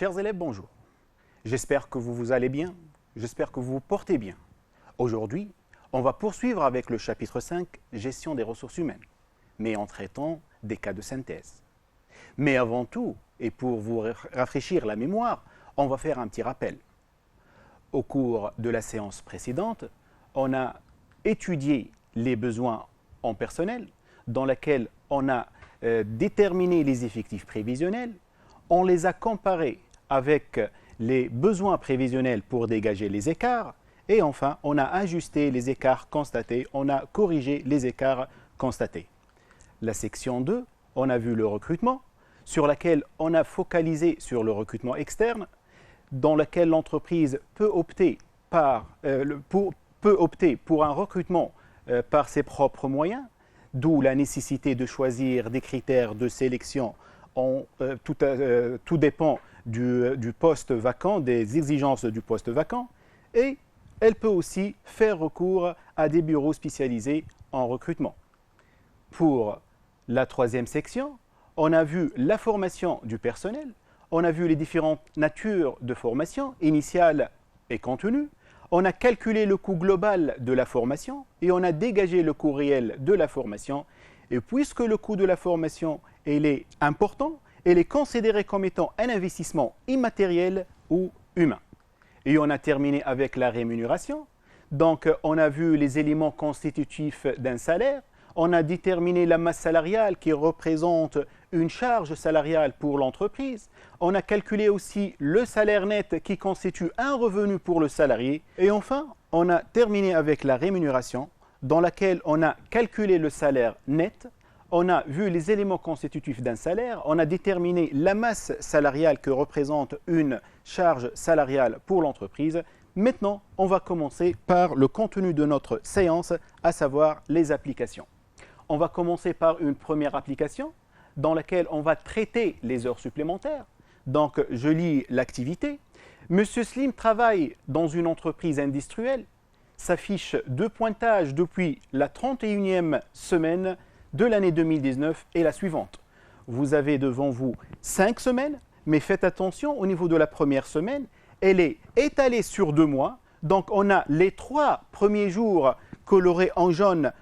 Chers élèves, bonjour. J'espère que vous allez bien, j'espère que vous vous portez bien. Aujourd'hui, on va poursuivre avec le chapitre 5, Gestion des ressources humaines, mais en traitant des cas de synthèse. Mais avant tout, et pour vous rafraîchir la mémoire, on va faire un petit rappel. Au cours de la séance précédente, on a étudié les besoins en personnel, dans laquelle on a déterminé les effectifs prévisionnels, on les a comparés avec les besoins prévisionnels pour dégager les écarts, et enfin, on a ajusté les écarts constatés, on a corrigé les écarts constatés. La section 2, on a vu le recrutement, sur laquelle on a focalisé sur le recrutement externe, dans lequel l'entreprise peut opter pour un recrutement par ses propres moyens, d'où la nécessité de choisir des critères de sélection. Tout dépend du poste vacant, des exigences du poste vacant, et elle peut aussi faire recours à des bureaux spécialisés en recrutement. Pour la troisième section, on a vu la formation du personnel, on a vu les différentes natures de formation, initiale et continue, on a calculé le coût global de la formation et on a dégagé le coût réel de la formation. Et puisque le coût de la formation est important, elle est considérée comme étant un investissement immatériel ou humain. Et on a terminé avec la rémunération. Donc, on a vu les éléments constitutifs d'un salaire. On a déterminé la masse salariale qui représente une charge salariale pour l'entreprise. On a calculé aussi le salaire net qui constitue un revenu pour le salarié. Et enfin, on a terminé avec la rémunération dans laquelle on a calculé le salaire net. On a vu les éléments constitutifs d'un salaire, on a déterminé la masse salariale que représente une charge salariale pour l'entreprise. Maintenant, on va commencer par le contenu de notre séance, à savoir les applications. On va commencer par une première application dans laquelle on va traiter les heures supplémentaires. Donc, je lis l'activité. Monsieur Slim travaille dans une entreprise industrielle. Sa fiche de pointage depuis la 31e semaine de l'année 2019 est la suivante. Vous avez devant vous 5 semaines, mais faites attention au niveau de la première semaine, elle est étalée sur 2 mois. Donc on a les 3 premiers jours colorés en jaune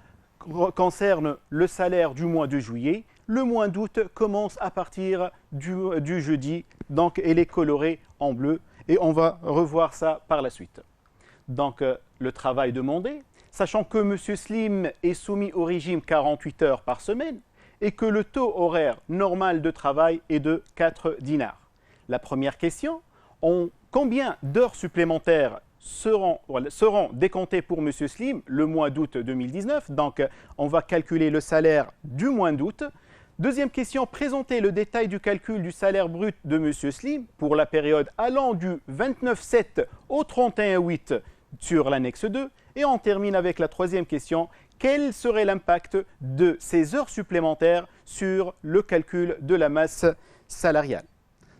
concernent le salaire du mois de juillet. Le mois d'août commence à partir du jeudi, donc elle est colorée en bleu et on va revoir ça par la suite. Donc le travail demandé, sachant que M. Slim est soumis au régime 48 heures par semaine et que le taux horaire normal de travail est de 4 dinars. La première question, combien d'heures supplémentaires seront décomptées pour M. Slim le mois d'août 2019? Donc, on va calculer le salaire du mois d'août. Deuxième question, présentez le détail du calcul du salaire brut de M. Slim pour la période allant du 29/7 au 31/8 sur l'annexe 2. Et on termine avec la troisième question. Quel serait l'impact de ces heures supplémentaires sur le calcul de la masse salariale?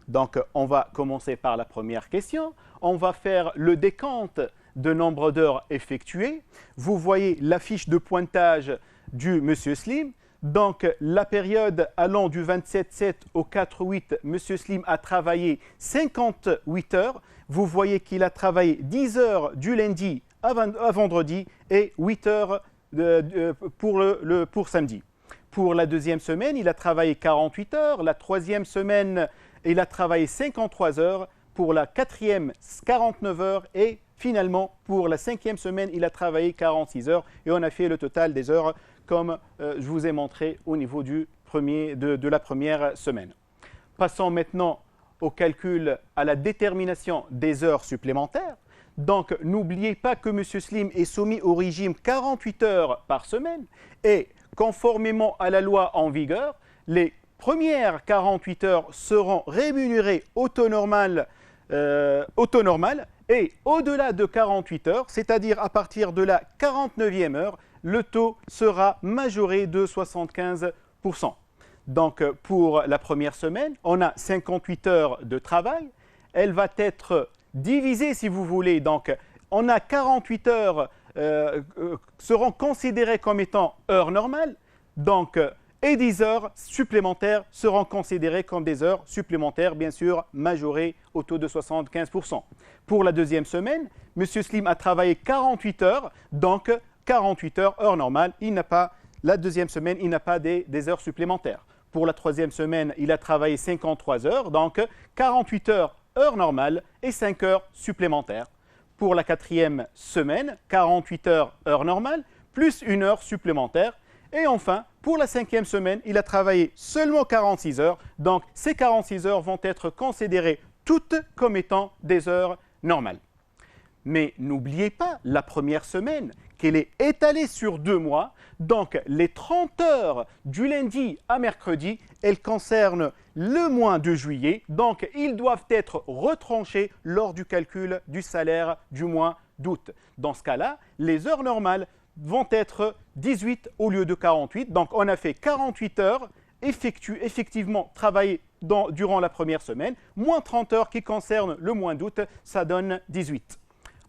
Donc, on va commencer par la première question. On va faire le décompte de nombre d'heures effectuées. Vous voyez la fiche de pointage du Monsieur Slim. Donc, la période allant du 27/7 au 4/8, Monsieur Slim a travaillé 58 heures. Vous voyez qu'il a travaillé 10 heures du lundi à vendredi et 8 heures pour samedi. Pour la deuxième semaine, il a travaillé 48 heures. La troisième semaine, il a travaillé 53 heures. Pour la quatrième, 49 heures. Et finalement, pour la cinquième semaine, il a travaillé 46 heures. Et on a fait le total des heures comme je vous ai montré au niveau de la première semaine. Passons maintenant au calcul, à la détermination des heures supplémentaires. Donc, n'oubliez pas que M. Slim est soumis au régime 48 heures par semaine et conformément à la loi en vigueur, les premières 48 heures seront rémunérées au taux normal et au-delà de 48 heures, c'est-à-dire à partir de la 49e heure, le taux sera majoré de 75%. Donc, pour la première semaine, on a 58 heures de travail. Elle va être divisée, si vous voulez. Donc, on a 48 heures seront considérées comme étant heures normales. Donc, et 10 heures supplémentaires seront considérées comme des heures supplémentaires, bien sûr, majorées au taux de 75%. Pour la deuxième semaine, M. Slim a travaillé 48 heures, donc 48 heures, heure normale. La deuxième semaine, il n'a pas des heures supplémentaires. Pour la troisième semaine, il a travaillé 53 heures, donc 48 heures, heure normale, et 5 heures supplémentaires. Pour la quatrième semaine, 48 heures, heure normale, plus 1 heure supplémentaire. Et enfin, pour la cinquième semaine, il a travaillé seulement 46 heures. Donc, ces 46 heures vont être considérées toutes comme étant des heures normales. Mais n'oubliez pas, la première semaine, qu'elle est étalée sur 2 mois. Donc, les 30 heures du lundi à mercredi, elles concernent le mois de juillet. Donc, ils doivent être retranchés lors du calcul du salaire du mois d'août. Dans ce cas-là, les heures normales vont être 18 au lieu de 48. Donc, on a fait 48 heures effectivement travaillées durant la première semaine, moins 30 heures qui concernent le mois d'août, ça donne 18.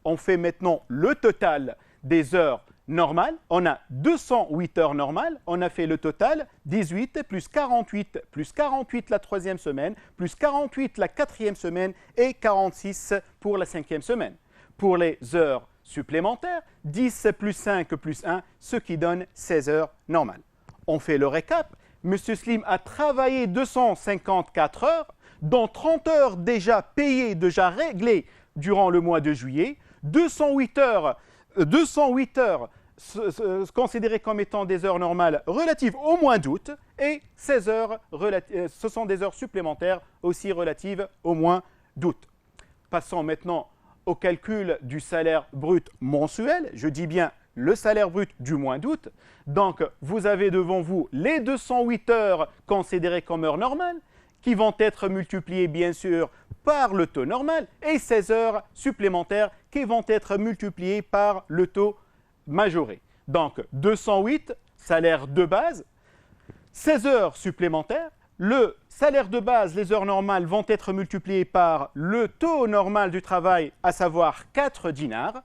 On fait maintenant le total des heures normales. On a 208 heures normales. On a fait le total 18 plus 48 la troisième semaine, plus 48 la quatrième semaine et 46 pour la cinquième semaine. Pour les heures supplémentaires, 10 plus 5 plus 1, ce qui donne 16 heures normales. On fait le récap. M. Slim a travaillé 254 heures, dont 30 heures déjà payées, déjà réglées durant le mois de juillet, 208 heures considérées comme étant des heures normales relatives au mois d'août et 16 heures, ce sont des heures supplémentaires aussi relatives au mois d'août. Passons maintenant au calcul du salaire brut mensuel, je dis bien le salaire brut du mois d'août. Donc, vous avez devant vous les 208 heures considérées comme heures normales qui vont être multipliées bien sûr par le taux normal et 16 heures supplémentaires qui vont être multipliées par le taux majoré. Donc, 208, salaire de base, 16 heures supplémentaires. Le salaire de base, les heures normales, vont être multipliées par le taux normal du travail, à savoir 4 dinars.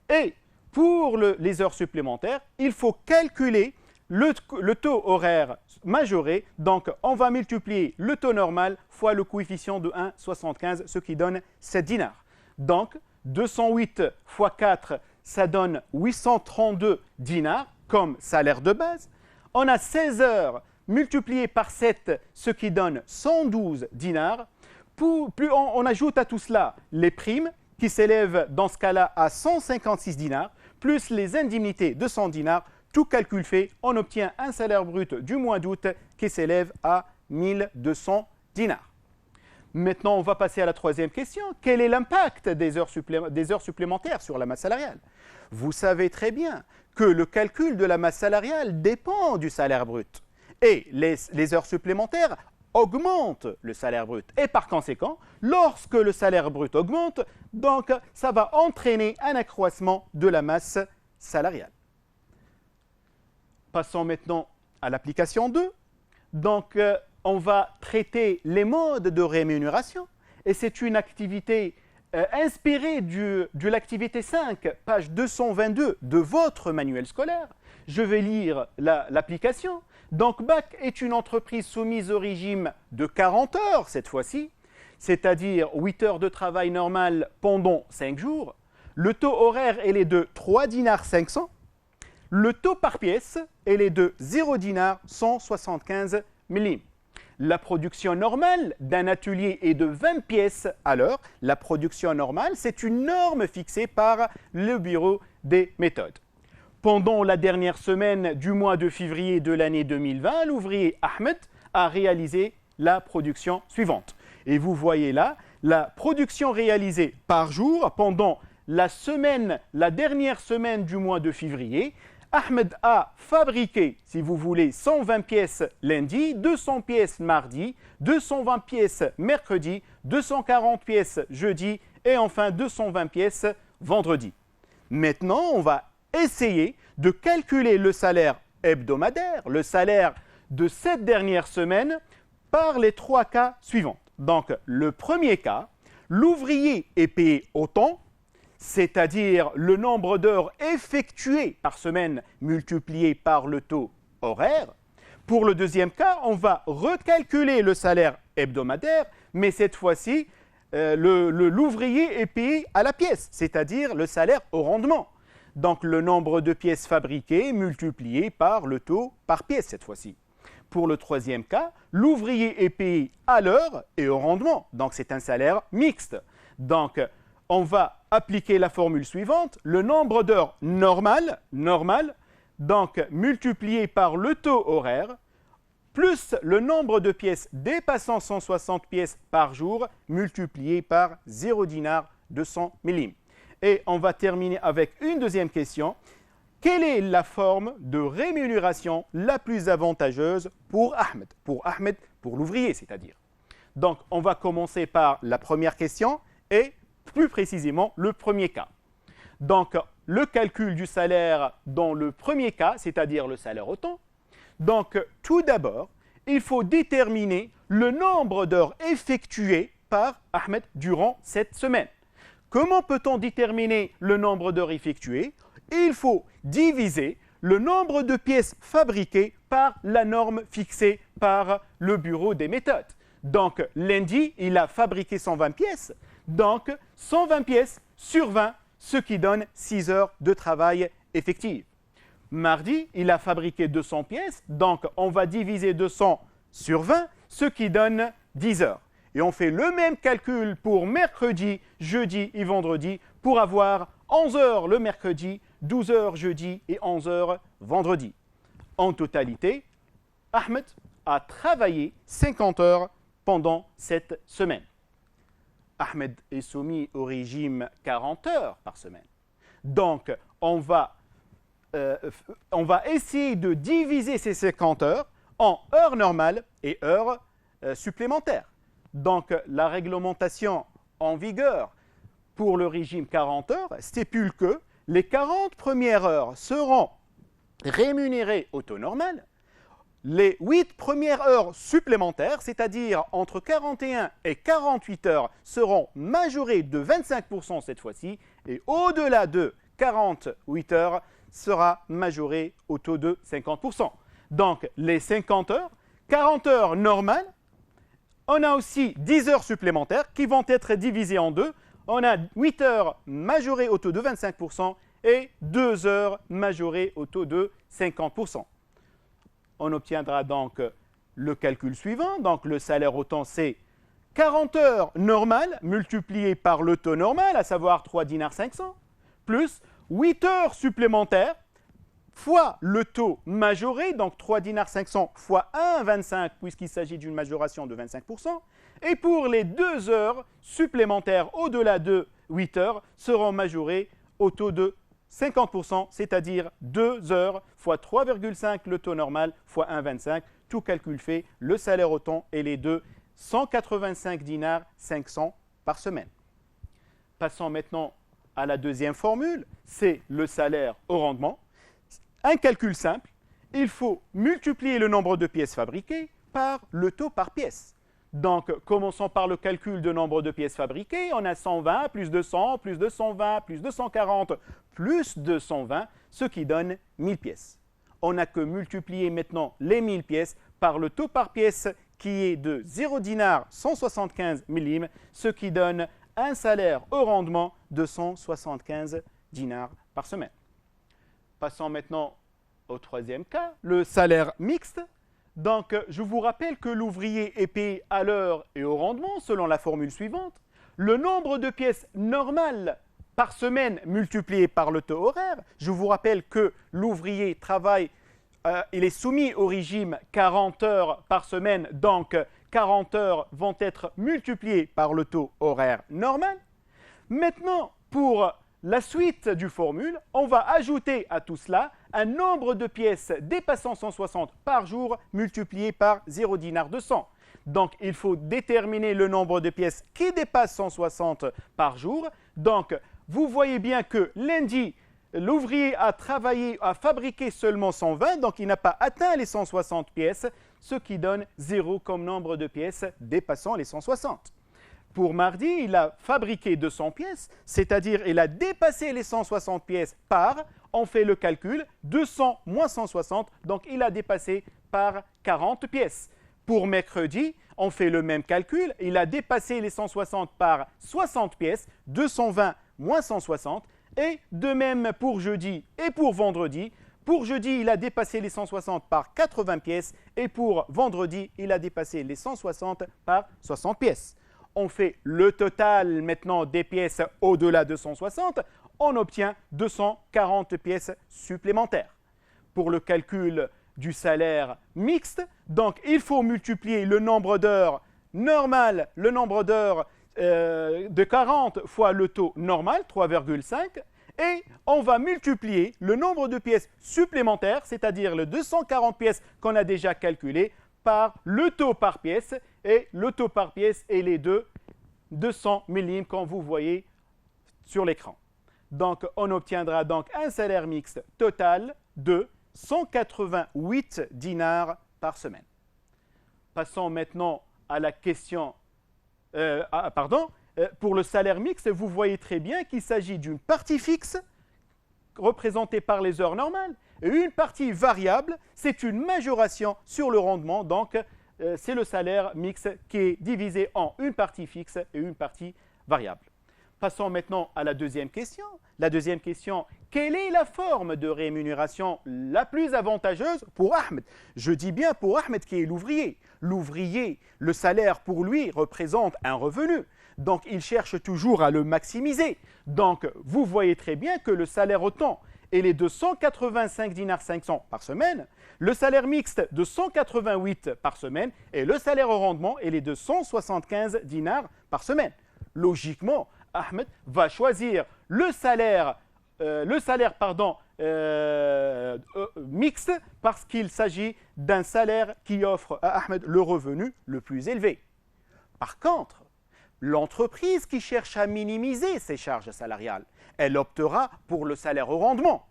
Et pour les heures supplémentaires, il faut calculer le taux horaire majoré. Donc, on va multiplier le taux normal fois le coefficient de 1,75, ce qui donne 7 dinars. Donc, 208 fois 4, ça donne 832 dinars comme salaire de base. On a 16 heures multiplié par 7, ce qui donne 112 dinars. Plus on ajoute à tout cela les primes, qui s'élèvent dans ce cas-là à 156 dinars, plus les indemnités de 100 dinars, tout calcul fait, on obtient un salaire brut du mois d'août qui s'élève à 1200 dinars. Maintenant, on va passer à la troisième question. Quel est l'impact des heures supplémentaires sur la masse salariale? Vous savez très bien que le calcul de la masse salariale dépend du salaire brut. Et les heures supplémentaires augmentent le salaire brut. Et par conséquent, lorsque le salaire brut augmente, donc ça va entraîner un accroissement de la masse salariale. Passons maintenant à l'application 2. Donc, on va traiter les modes de rémunération. Et c'est une activité inspirée de l'activité 5, page 222 de votre manuel scolaire. Je vais lire l'application. Donc, BAC est une entreprise soumise au régime de 40 heures cette fois-ci, c'est-à-dire 8 heures de travail normal pendant 5 jours. Le taux horaire est de 3 dinars 500. Le taux par pièce est de 0 dinars 175 millim. La production normale d'un atelier est de 20 pièces à l'heure. La production normale, c'est une norme fixée par le bureau des méthodes. Pendant la dernière semaine du mois de février de l'année 2020, l'ouvrier Ahmed a réalisé la production suivante. Et vous voyez là, la production réalisée par jour pendant la dernière semaine du mois de février. Ahmed a fabriqué, si vous voulez, 120 pièces lundi, 200 pièces mardi, 220 pièces mercredi, 240 pièces jeudi et enfin 220 pièces vendredi. Maintenant, on va essayer de calculer le salaire hebdomadaire, le salaire de cette dernière semaine, par les 3 cas suivants. Donc, le premier cas, l'ouvrier est payé autant, c'est-à-dire le nombre d'heures effectuées par semaine multiplié par le taux horaire. Pour le deuxième cas, on va recalculer le salaire hebdomadaire, mais cette fois-ci, l'ouvrier est payé à la pièce, c'est-à-dire le salaire au rendement. Donc le nombre de pièces fabriquées multiplié par le taux par pièce cette fois-ci. Pour le troisième cas, l'ouvrier est payé à l'heure et au rendement, donc c'est un salaire mixte. Donc on va appliquer la formule suivante, le nombre d'heures normal, donc multiplié par le taux horaire, plus le nombre de pièces dépassant 160 pièces par jour, multiplié par 0 dinar de 100 millim. Et on va terminer avec une deuxième question. Quelle est la forme de rémunération la plus avantageuse pour Ahmed? Pour l'ouvrier, c'est-à-dire. Donc, on va commencer par la première question et plus précisément le premier cas. Donc, le calcul du salaire dans le premier cas, c'est-à-dire le salaire au temps. Donc, tout d'abord, il faut déterminer le nombre d'heures effectuées par Ahmed durant cette semaine. Comment peut-on déterminer le nombre d'heures effectuées? Il faut diviser le nombre de pièces fabriquées par la norme fixée par le bureau des méthodes. Donc, lundi, il a fabriqué 120 pièces. Donc, 120 pièces sur 20, ce qui donne 6 heures de travail effectif. Mardi, il a fabriqué 200 pièces. Donc, on va diviser 200 sur 20, ce qui donne 10 heures. Et on fait le même calcul pour mercredi, jeudi et vendredi pour avoir 11 heures le mercredi, 12 heures jeudi et 11 heures vendredi. En totalité, Ahmed a travaillé 50 heures pendant cette semaine. Ahmed est soumis au régime 40 heures par semaine. Donc, on va essayer de diviser ces 50 heures en heures normales et heures supplémentaires. Donc, la réglementation en vigueur pour le régime 40 heures stipule que les 40 premières heures seront rémunérées au taux normal. Les 8 premières heures supplémentaires, c'est-à-dire entre 41 et 48 heures, seront majorées de 25% cette fois-ci. Et au-delà de 48 heures, sera majoré au taux de 50%. Donc, les 50 heures, 40 heures normales, on a aussi 10 heures supplémentaires qui vont être divisées en deux. On a 8 heures majorées au taux de 25% et 2 heures majorées au taux de 50%. On obtiendra donc le calcul suivant. Donc, le salaire au temps, c'est 40 heures normales multipliées par le taux normal, à savoir 3 dinars 500, plus 8 heures supplémentaires fois le taux majoré, donc 3 dinars 500 fois 1,25 puisqu'il s'agit d'une majoration de 25%. Et pour les 2 heures supplémentaires au-delà de 8 heures seront majorées au taux de 50%, c'est-à-dire 2 heures fois 3,5 le taux normal fois 1,25. Tout calcul fait, le salaire au temps et les deux, 185 dinars 500 par semaine. Passons maintenant à la deuxième formule, c'est le salaire au rendement. Un calcul simple, il faut multiplier le nombre de pièces fabriquées par le taux par pièce. Donc, commençons par le calcul de nombre de pièces fabriquées. On a 120 plus 200 plus 220 plus 240 plus 220, ce qui donne 1000 pièces. On n'a que multiplier maintenant les 1000 pièces par le taux par pièce qui est de 0 dinar 175 millim, ce qui donne un salaire au rendement de 175 dinars par semaine. Passons maintenant au troisième cas, le salaire mixte. Donc, je vous rappelle que l'ouvrier est payé à l'heure et au rendement selon la formule suivante. Le nombre de pièces normales par semaine multiplié par le taux horaire. Je vous rappelle que l'ouvrier travaille, il est soumis au régime 40 heures par semaine, donc 40 heures vont être multipliées par le taux horaire normal. Maintenant, pour la suite du formule, on va ajouter à tout cela un nombre de pièces dépassant 160 par jour multiplié par 0 dinar 200. Donc, il faut déterminer le nombre de pièces qui dépasse 160 par jour. Donc, vous voyez bien que lundi, l'ouvrier a fabriqué seulement 120, donc il n'a pas atteint les 160 pièces, ce qui donne 0 comme nombre de pièces dépassant les 160. Pour mardi, il a fabriqué 200 pièces, c'est-à-dire il a dépassé les 160 pièces par, on fait le calcul, 200 moins 160, donc il a dépassé par 40 pièces. Pour mercredi, on fait le même calcul. Il a dépassé les 160 par 60 pièces, 220 moins 160. Et de même pour jeudi et pour vendredi. Pour jeudi, il a dépassé les 160 par 80 pièces. Et pour vendredi, il a dépassé les 160 par 60 pièces. On fait le total maintenant des pièces au-delà de 160. On obtient 240 pièces supplémentaires. Pour le calcul du salaire mixte, donc il faut multiplier le nombre d'heures normal, le nombre d'heures de 40 fois le taux normal, 3,5, et on va multiplier le nombre de pièces supplémentaires, c'est-à-dire les 240 pièces qu'on a déjà calculées, par le taux par pièce, et le taux par pièce est les 200 millim, comme vous voyez sur l'écran. Donc, on obtiendra donc un salaire mixte total de 188 dinars par semaine. Passons maintenant à la question. Pour le salaire mixte, vous voyez très bien qu'il s'agit d'une partie fixe représentée par les heures normales et une partie variable, c'est une majoration sur le rendement. Donc, c'est le salaire mixte qui est divisé en une partie fixe et une partie variable. Passons maintenant à la deuxième question. La deuxième question, quelle est la forme de rémunération la plus avantageuse pour Ahmed? Je dis bien pour Ahmed qui est l'ouvrier. L'ouvrier, le salaire pour lui représente un revenu. Donc, il cherche toujours à le maximiser. Donc, vous voyez très bien que le salaire au temps, il est de 185 dinars 500 par semaine. Le salaire mixte de 188 par semaine. Et le salaire au rendement, il est de 175 dinars par semaine. Logiquement, Ahmed va choisir le salaire mixte parce qu'il s'agit d'un salaire qui offre à Ahmed le revenu le plus élevé. Par contre, l'entreprise qui cherche à minimiser ses charges salariales, elle optera pour le salaire au rendement,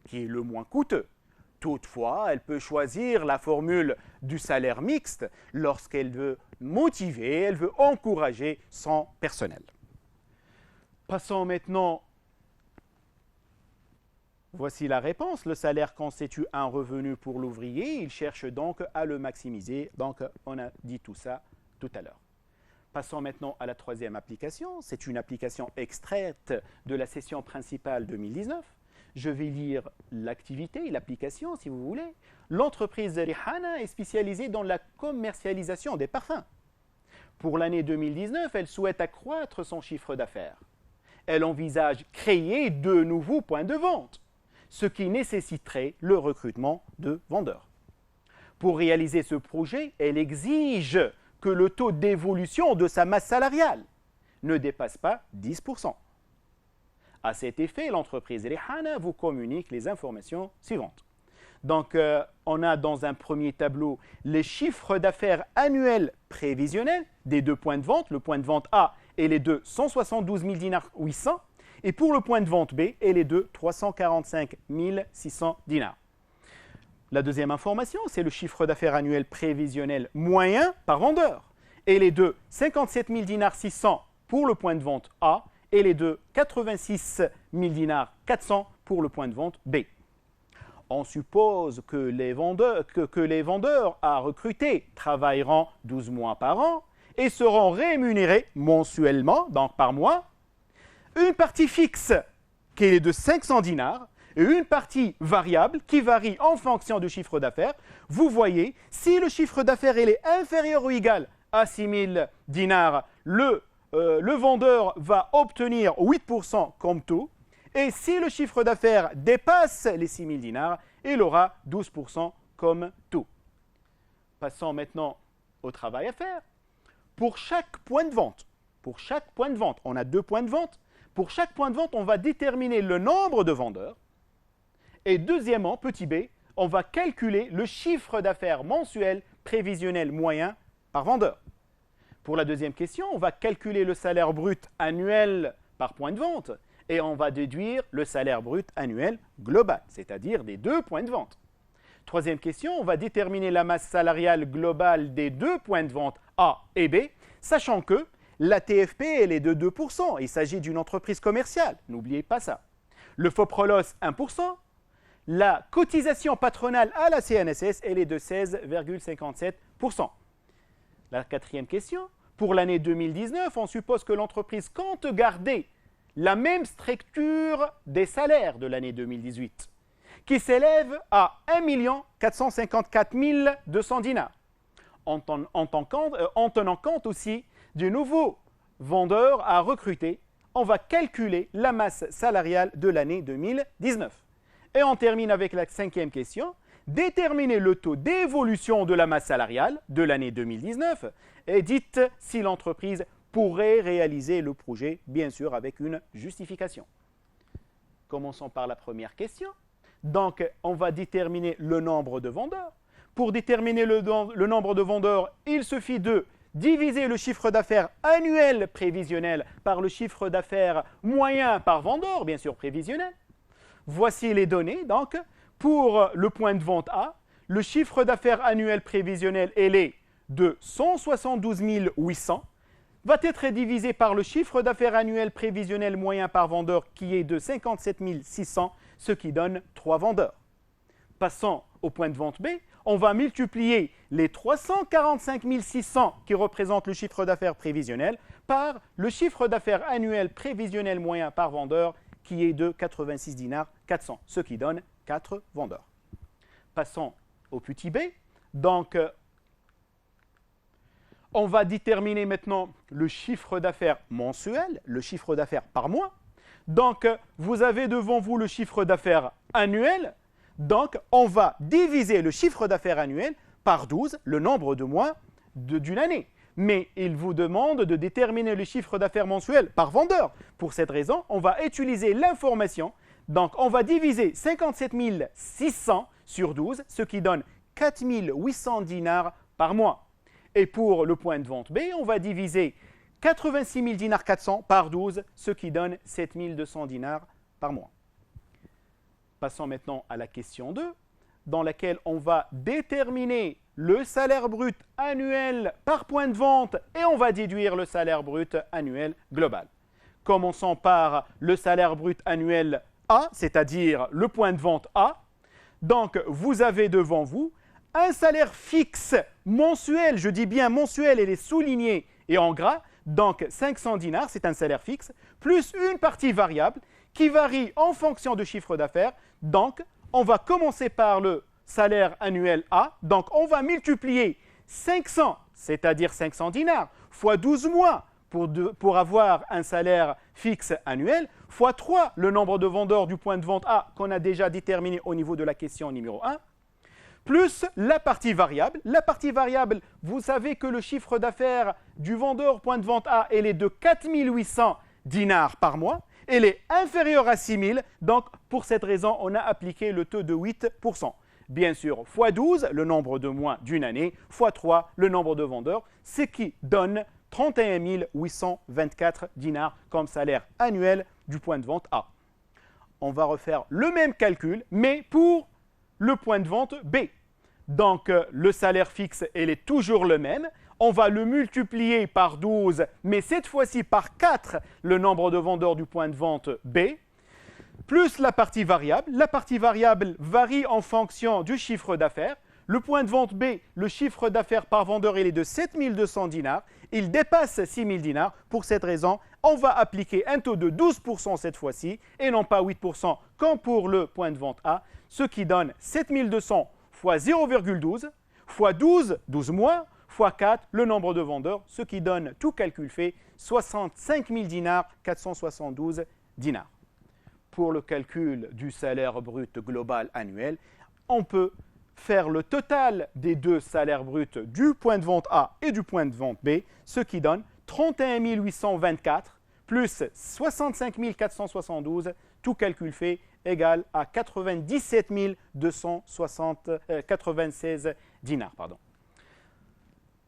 qui est le moins coûteux. Toutefois, elle peut choisir la formule du salaire mixte lorsqu'elle veut motiver, elle veut encourager son personnel. Passons maintenant. Voici la réponse. Le salaire constitue un revenu pour l'ouvrier. Il cherche donc à le maximiser. Donc, on a dit tout ça tout à l'heure. Passons maintenant à la troisième application. C'est une application extraite de la session principale 2019. Je vais lire l'activité, l'application, si vous voulez. L'entreprise Rihana est spécialisée dans la commercialisation des parfums. Pour l'année 2019, elle souhaite accroître son chiffre d'affaires. Elle envisage créer de nouveaux points de vente, ce qui nécessiterait le recrutement de vendeurs. Pour réaliser ce projet, elle exige que le taux d'évolution de sa masse salariale ne dépasse pas 10%. À cet effet, l'entreprise Rihana vous communique les informations suivantes. Donc, on a dans un premier tableau les chiffres d'affaires annuels prévisionnels des deux points de vente. Le point de vente A est les de 172 000 dinars 800 et pour le point de vente B est les de 345 600 dinars. La deuxième information, c'est le chiffre d'affaires annuel prévisionnel moyen par vendeur. Et les de 57 000 dinars 600 pour le point de vente A et les de 86 000 dinars 400 pour le point de vente B. On suppose que les vendeurs à recruter travailleront 12 mois par an et seront rémunérés mensuellement, donc par mois, une partie fixe qui est de 500 dinars et une partie variable qui varie en fonction du chiffre d'affaires. Vous voyez, si le chiffre d'affaires est inférieur ou égal à 6 000 dinars, le vendeur va obtenir 8% comme taux. Et si le chiffre d'affaires dépasse les 6 000 dinars, il aura 12% comme taux. Passons maintenant au travail à faire. Pour chaque point de vente, on a deux points de vente. Pour chaque point de vente, on va déterminer le nombre de vendeurs. Et deuxièmement, petit b, on va calculer le chiffre d'affaires mensuel prévisionnel moyen par vendeur. Pour la deuxième question, on va calculer le salaire brut annuel par point de vente et on va déduire le salaire brut annuel global, c'est-à-dire des deux points de vente. Troisième question, on va déterminer la masse salariale globale des deux points de vente A et B, sachant que la TFP, elle est de 2%. Il s'agit d'une entreprise commerciale, n'oubliez pas ça. Le FOPROLOS, 1%. la cotisation patronale à la CNSS, elle est de 16,57%. La quatrième question, pour l'année 2019, on suppose que l'entreprise compte garder la même structure des salaires de l'année 2018, qui s'élève à 1 454 200 dinars, en tenant compte aussi du nouveau vendeur à recruter. On va calculer la masse salariale de l'année 2019. Et on termine avec la cinquième question. Déterminer le taux d'évolution de la masse salariale de l'année 2019 et dites si l'entreprise pourrait réaliser le projet, bien sûr avec une justification. Commençons par la première question. Donc, on va déterminer le nombre de vendeurs. Pour déterminer le nombre de vendeurs, il suffit de diviser le chiffre d'affaires annuel prévisionnel par le chiffre d'affaires moyen par vendeur, bien sûr prévisionnel. Voici les données. Donc, pour le point de vente A, le chiffre d'affaires annuel prévisionnel est de 172 800, va être divisé par le chiffre d'affaires annuel prévisionnel moyen par vendeur qui est de 57 600, ce qui donne 3 vendeurs. Passons au point de vente B, on va multiplier les 345 600 qui représentent le chiffre d'affaires prévisionnel par le chiffre d'affaires annuel prévisionnel moyen par vendeur qui est de 86 dinars 400, ce qui donne 4 vendeurs. Passons au petit b. Donc, on va déterminer maintenant le chiffre d'affaires mensuel, le chiffre d'affaires par mois. Donc, vous avez devant vous le chiffre d'affaires annuel. Donc, on va diviser le chiffre d'affaires annuel par 12, le nombre de mois d'une année. Mais il vous demande de déterminer le chiffre d'affaires mensuel par vendeur. Pour cette raison, on va utiliser l'information. Donc, on va diviser 57 600 sur 12, ce qui donne 4 800 dinars par mois. Et pour le point de vente B, on va diviser 86 000 dinars 400 par 12, ce qui donne 7 200 dinars par mois. Passons maintenant à la question 2, dans laquelle on va déterminer le salaire brut annuel par point de vente et on va déduire le salaire brut annuel global. Commençons par le salaire brut annuel A, c'est-à-dire le point de vente A. Donc, vous avez devant vous un salaire fixe mensuel, je dis bien mensuel, elle est soulignée et en gras, donc 500 dinars, c'est un salaire fixe, plus une partie variable qui varie en fonction du chiffre d'affaires. Donc, on va commencer par le salaire annuel A. Donc, on va multiplier 500, c'est-à-dire 500 dinars, fois 12 mois pour avoir un salaire fixe annuel, fois 3, le nombre de vendeurs du point de vente A qu'on a déjà déterminé au niveau de la question numéro 1, plus la partie variable. La partie variable, vous savez que le chiffre d'affaires du vendeur point de vente A, elle est de 4 800 dinars par mois. Elle est inférieure à 6 000. Donc, pour cette raison, on a appliqué le taux de 8%. Bien sûr, fois 12, le nombre de mois d'une année, fois 3, le nombre de vendeurs, ce qui donne 31 824 dinars comme salaire annuel du point de vente A. On va refaire le même calcul, mais pour le point de vente B. Donc, le salaire fixe, il est toujours le même. On va le multiplier par 12, mais cette fois-ci par 4, le nombre de vendeurs du point de vente B, plus la partie variable. La partie variable varie en fonction du chiffre d'affaires. Le point de vente B, le chiffre d'affaires par vendeur, il est de 7 200 dinars. Il dépasse 6 000 dinars. Pour cette raison, on va appliquer un taux de 12% cette fois-ci, et non pas 8% comme pour le point de vente A, ce qui donne 7 200 fois 0,12, fois 12, 12 mois, fois 4, le nombre de vendeurs, ce qui donne, tout calcul fait, 65 000 dinars, 472 dinars. Pour le calcul du salaire brut global annuel, on peut faire le total des deux salaires bruts du point de vente A et du point de vente B, ce qui donne 31 824 plus 65 472, tout calcul fait, égal à 97 296 dinars.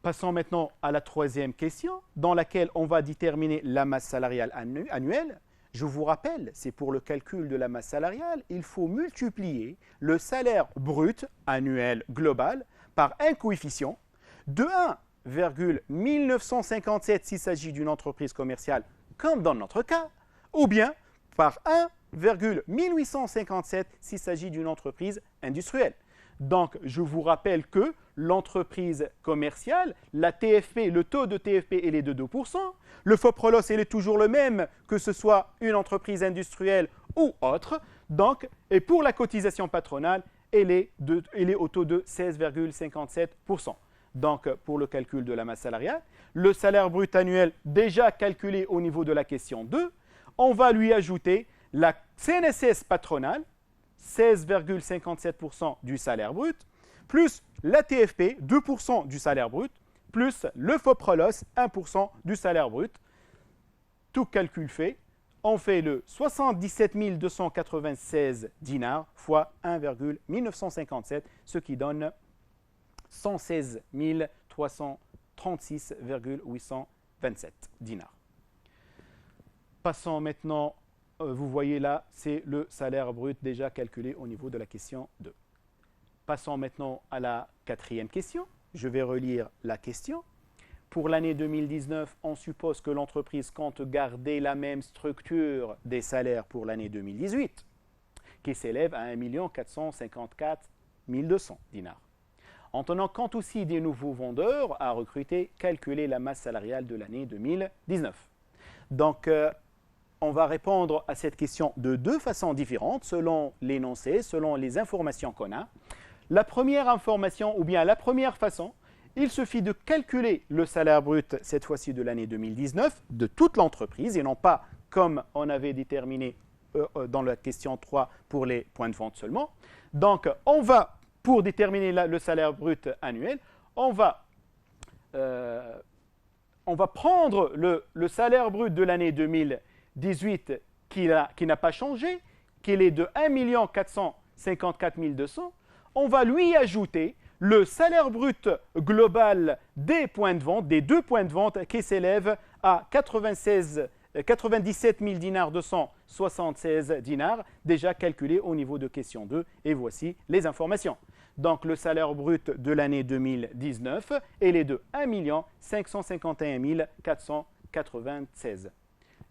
Passons maintenant à la troisième question, dans laquelle on va déterminer la masse salariale annuelle. Je vous rappelle, c'est pour le calcul de la masse salariale, il faut multiplier le salaire brut annuel global par un coefficient de 1,1957 s'il s'agit d'une entreprise commerciale, comme dans notre cas, ou bien par 1,1857 s'il s'agit d'une entreprise industrielle. Donc, je vous rappelle que l'entreprise commerciale, la TFP, le taux de TFP, il est de 2%. Le FOPROLOS, il est toujours le même, que ce soit une entreprise industrielle ou autre. Donc, et pour la cotisation patronale, elle est au taux de 16,57%. Donc, pour le calcul de la masse salariale, le salaire brut annuel déjà calculé au niveau de la question 2, on va lui ajouter la CNSS patronale, 16,57% du salaire brut, plus la TFP, 2% du salaire brut, plus le FOPROLOS, 1% du salaire brut. Tout calcul fait, on fait le 77 296 dinars fois 1,1957, ce qui donne 116 336,827 dinars. Passons maintenant, vous voyez là, c'est le salaire brut déjà calculé au niveau de la question 2. Passons maintenant à la quatrième question. Je vais relire la question. Pour l'année 2019, on suppose que l'entreprise compte garder la même structure des salaires pour l'année 2018, qui s'élève à 1 454 200 dinars. En tenant compte aussi des nouveaux vendeurs à recruter, calculer la masse salariale de l'année 2019. Donc, on va répondre à cette question de deux façons différentes, selon l'énoncé, selon les informations qu'on a. La première information, ou bien la première façon, il suffit de calculer le salaire brut, cette fois-ci de l'année 2019, de toute l'entreprise, et non pas comme on avait déterminé dans la question 3 pour les points de vente seulement. Donc, on va, pour déterminer le salaire brut annuel, on va prendre le salaire brut de l'année 2018 qui n'a pas changé, qui est de 1 454 200. On va lui ajouter le salaire brut global des points de vente, des deux points de vente, qui s'élève à 97 000 dinars 276 dinars, déjà calculé au niveau de question 2. Et voici les informations. Donc, le salaire brut de l'année 2019, il est de 1 551 496.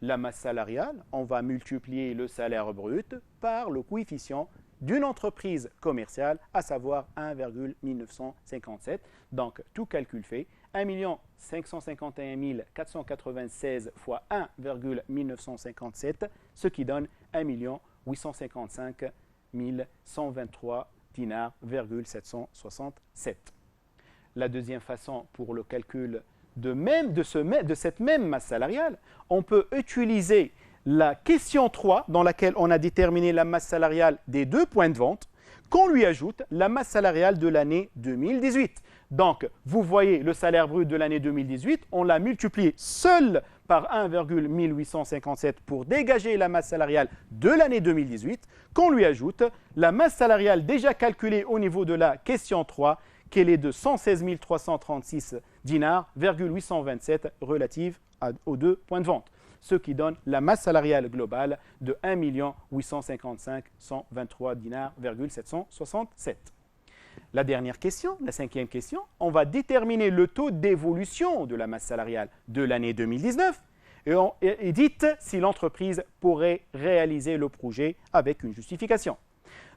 La masse salariale, on va multiplier le salaire brut par le coefficient d'une entreprise commerciale, à savoir 1,1957. Donc, tout calcul fait, 1 551 496 fois 1,1957, ce qui donne 1 855 123 dinars, 767. La deuxième façon pour le calcul de cette même masse salariale, on peut utiliser la question 3, dans laquelle on a déterminé la masse salariale des deux points de vente, qu'on lui ajoute la masse salariale de l'année 2018. Donc, vous voyez le salaire brut de l'année 2018, on l'a multiplié seul par 1,1857 pour dégager la masse salariale de l'année 2018, qu'on lui ajoute la masse salariale déjà calculée au niveau de la question 3, qu'elle est de 116 336 dinars, 827 relative aux deux points de vente, ce qui donne la masse salariale globale de 1 855 123 dinars, 767. La dernière question, la cinquième question, on va déterminer le taux d'évolution de la masse salariale de l'année 2019 et dites si l'entreprise pourrait réaliser le projet avec une justification.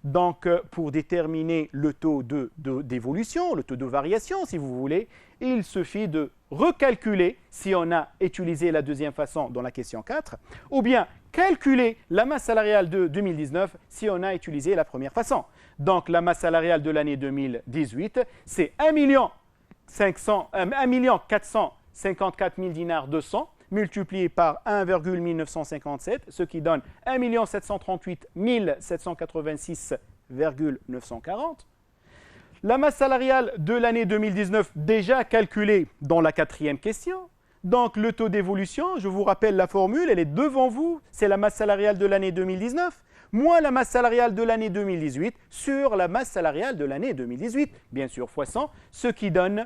Donc, pour déterminer le taux d'évolution, le taux de variation, si vous voulez, il suffit de recalculer, si on a utilisé la deuxième façon dans la question 4, ou bien calculer la masse salariale de 2019 si on a utilisé la première façon. Donc, la masse salariale de l'année 2018, c'est 1 454 000 dinars 200, multiplié par 1,1957, ce qui donne 1 738 786,940. La masse salariale de l'année 2019, déjà calculée dans la quatrième question. Donc, le taux d'évolution, je vous rappelle la formule, elle est devant vous, c'est la masse salariale de l'année 2019, moins la masse salariale de l'année 2018 sur la masse salariale de l'année 2018, bien sûr, fois 100, ce qui donne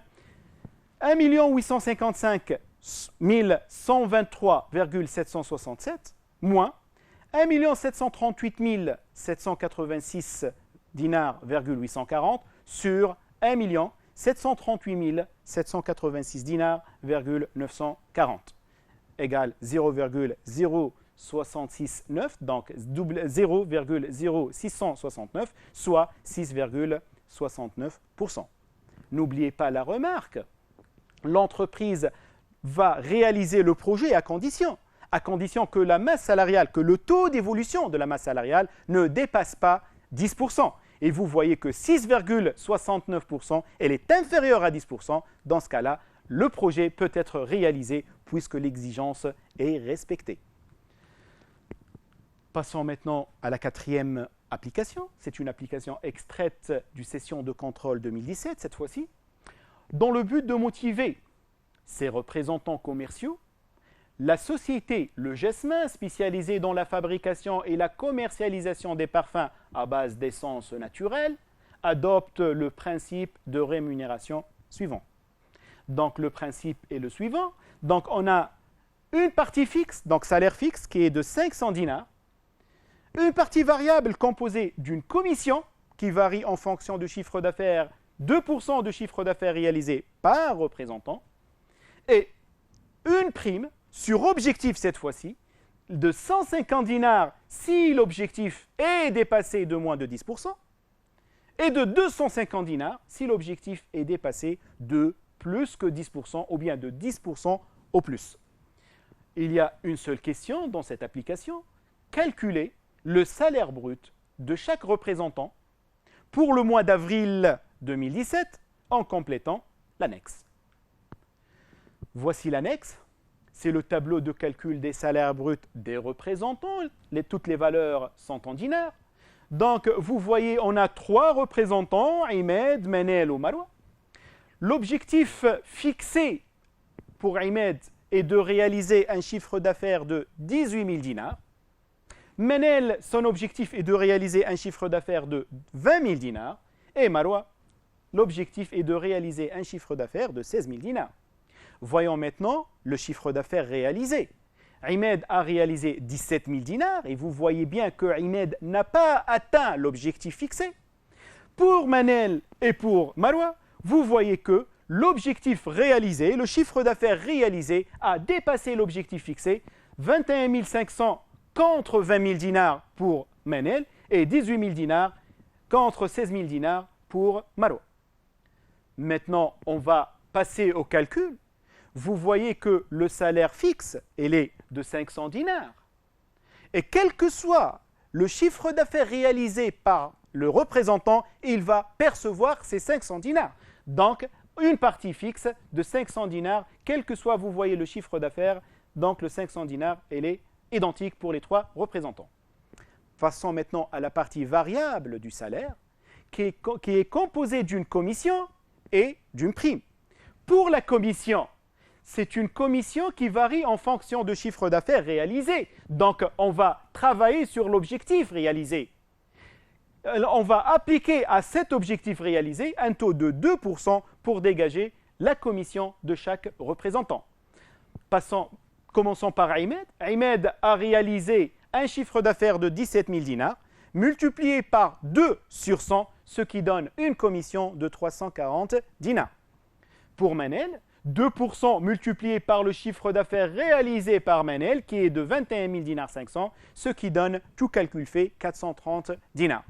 1 855 123,767 moins 1 738 786 dinars, 840 sur 1 738 786 dinars, 940 égale 0,0 0,669, donc 0,0669, soit 6,69%. N'oubliez pas la remarque, l'entreprise va réaliser le projet à condition que la masse salariale, que le taux d'évolution de la masse salariale ne dépasse pas 10%. Et vous voyez que 6,69%, elle est inférieure à 10%. Dans ce cas-là, le projet peut être réalisé puisque l'exigence est respectée. Passons maintenant à la quatrième application. C'est une application extraite du session de contrôle 2017, cette fois-ci, dans le but de motiver ses représentants commerciaux. La société Le Jesmin, spécialisée dans la fabrication et la commercialisation des parfums à base d'essence naturelle, adopte le principe de rémunération suivant. Donc le principe est le suivant. Donc on a une partie fixe, donc salaire fixe, qui est de 500 dinars, une partie variable composée d'une commission qui varie en fonction du chiffre d'affaires, 2% de chiffre d'affaires réalisé par représentant, et une prime sur objectif cette fois-ci, de 150 dinars si l'objectif est dépassé de moins de 10%, et de 250 dinars si l'objectif est dépassé de plus que 10% ou bien de 10% au plus. Il y a une seule question dans cette application, calculer le salaire brut de chaque représentant pour le mois d'avril 2017 en complétant l'annexe. Voici l'annexe. C'est le tableau de calcul des salaires bruts des représentants. Toutes les valeurs sont en dinars. Donc, vous voyez, on a 3 représentants, Imed, Manel ou Marwa. L'objectif fixé pour Imed est de réaliser un chiffre d'affaires de 18 000 dinars. Manel, son objectif est de réaliser un chiffre d'affaires de 20 000 dinars. Et Marwa, l'objectif est de réaliser un chiffre d'affaires de 16 000 dinars. Voyons maintenant le chiffre d'affaires réalisé. Imed a réalisé 17 000 dinars et vous voyez bien que Imed n'a pas atteint l'objectif fixé. Pour Manel et pour Marwa, vous voyez que l'objectif réalisé, le chiffre d'affaires réalisé a dépassé l'objectif fixé, 21 500 contre 20 000 dinars pour Manel et 18 000 dinars contre 16 000 dinars pour Marwa. Maintenant, on va passer au calcul. Vous voyez que le salaire fixe, il est de 500 dinars. Et quel que soit le chiffre d'affaires réalisé par le représentant, il va percevoir ces 500 dinars. Donc, une partie fixe de 500 dinars, quel que soit, vous voyez le chiffre d'affaires, donc le 500 dinars, il est identique pour les 3 représentants. Passons maintenant à la partie variable du salaire, qui est composée d'une commission et d'une prime. Pour la commission, c'est une commission qui varie en fonction du chiffre d'affaires réalisé. Donc, on va travailler sur l'objectif réalisé. On va appliquer à cet objectif réalisé un taux de 2% pour dégager la commission de chaque représentant. Commençons par Imed. Imed a réalisé un chiffre d'affaires de 17 000 dinars, multiplié par 2 sur 100, ce qui donne une commission de 340 dinars. Pour Manel, 2% multiplié par le chiffre d'affaires réalisé par Manel, qui est de 21 000 dinars 500, ce qui donne, tout calcul fait, 430 dinars.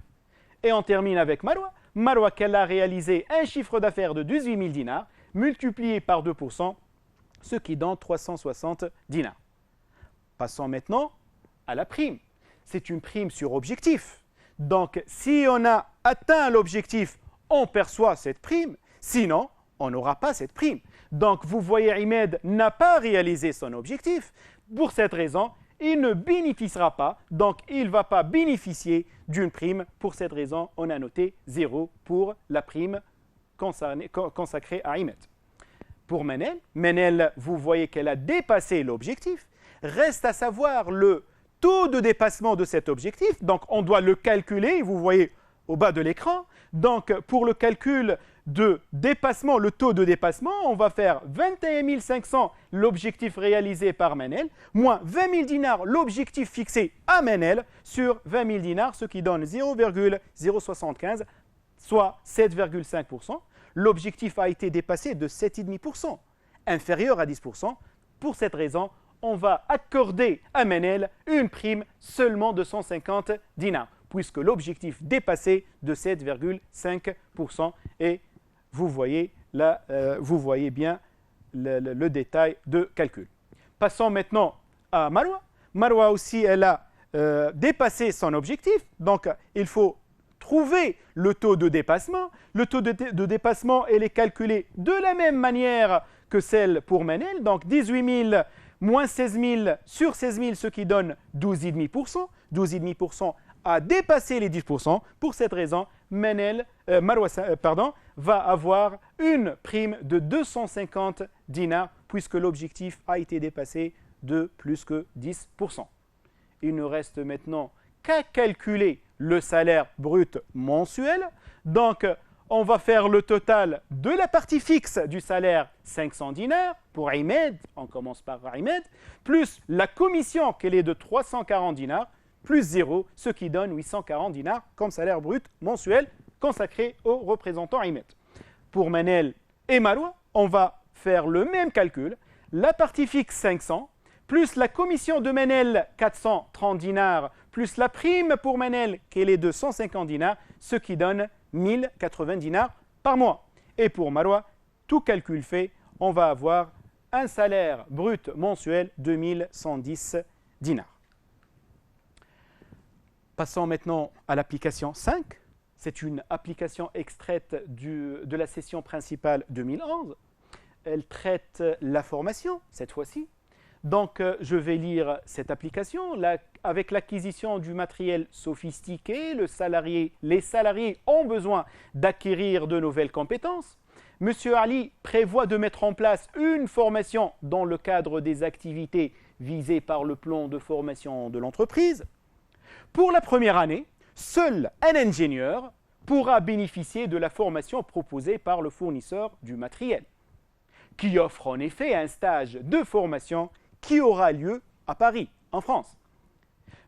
Et on termine avec Marwa. Marwa, qu'elle a réalisé un chiffre d'affaires de 18 000 dinars, multiplié par 2%, ce qui donne 360 dinars. Passons maintenant à la prime. C'est une prime sur objectif. Donc, si on a atteint l'objectif, on perçoit cette prime. Sinon, on n'aura pas cette prime. Donc, vous voyez, Imed n'a pas réalisé son objectif. Pour cette raison, il ne bénéficiera pas. Donc, il ne va pas bénéficier d'une prime. Pour cette raison, on a noté 0 pour la prime consacrée à Imed. Pour Manel, vous voyez qu'elle a dépassé l'objectif. Reste à savoir le taux de dépassement de cet objectif. Donc, on doit le calculer. Vous voyez au bas de l'écran. Donc, pour le calcul de dépassement, le taux de dépassement, on va faire 21 500 l'objectif réalisé par Manel, moins 20 000 dinars l'objectif fixé à Manel sur 20 000 dinars, ce qui donne 0,075, soit 7,5%. L'objectif a été dépassé de 7,5%, inférieur à 10%. Pour cette raison, on va accorder à Manel une prime seulement de 150 dinars, puisque l'objectif dépassait de 7,5%. Et vous voyez bien le détail de calcul. Passons maintenant à Marwa. Marwa aussi, elle a dépassé son objectif. Donc, il faut trouver le taux de dépassement. Le taux de dépassement, elle est calculé de la même manière que celle pour Manel. Donc, 18 000 moins 16 000 sur 16 000, ce qui donne 12,5%. 12,5% a dépassé les 10%. Pour cette raison, Marwa va avoir une prime de 250 dinars, puisque l'objectif a été dépassé de plus que 10%. Il ne reste maintenant qu'à calculer le salaire brut mensuel. Donc, on va faire le total de la partie fixe du salaire 500 dinars pour Ahmed, on commence par Ahmed, plus la commission qu'elle est de 340 dinars, plus 0, ce qui donne 840 dinars comme salaire brut mensuel consacré au représentant Ahmed. Pour Manel et Marwa, on va faire le même calcul. La partie fixe 500, plus la commission de Manel 430 dinars, plus la prime pour Manel qu'elle est de 150 dinars, ce qui donne 1080 dinars par mois. Et pour Marwa, tout calcul fait, on va avoir un salaire brut mensuel de 1110 dinars. Passons maintenant à l'application 5. C'est une application extraite de la session principale 2011. Elle traite la formation, cette fois-ci. Donc, je vais lire cette application. Avec l'acquisition du matériel sophistiqué, les salariés ont besoin d'acquérir de nouvelles compétences. M. Ali prévoit de mettre en place une formation dans le cadre des activités visées par le plan de formation de l'entreprise. Pour la première année, seul un ingénieur pourra bénéficier de la formation proposée par le fournisseur du matériel, qui offre en effet un stage de formation qui aura lieu à Paris, en France.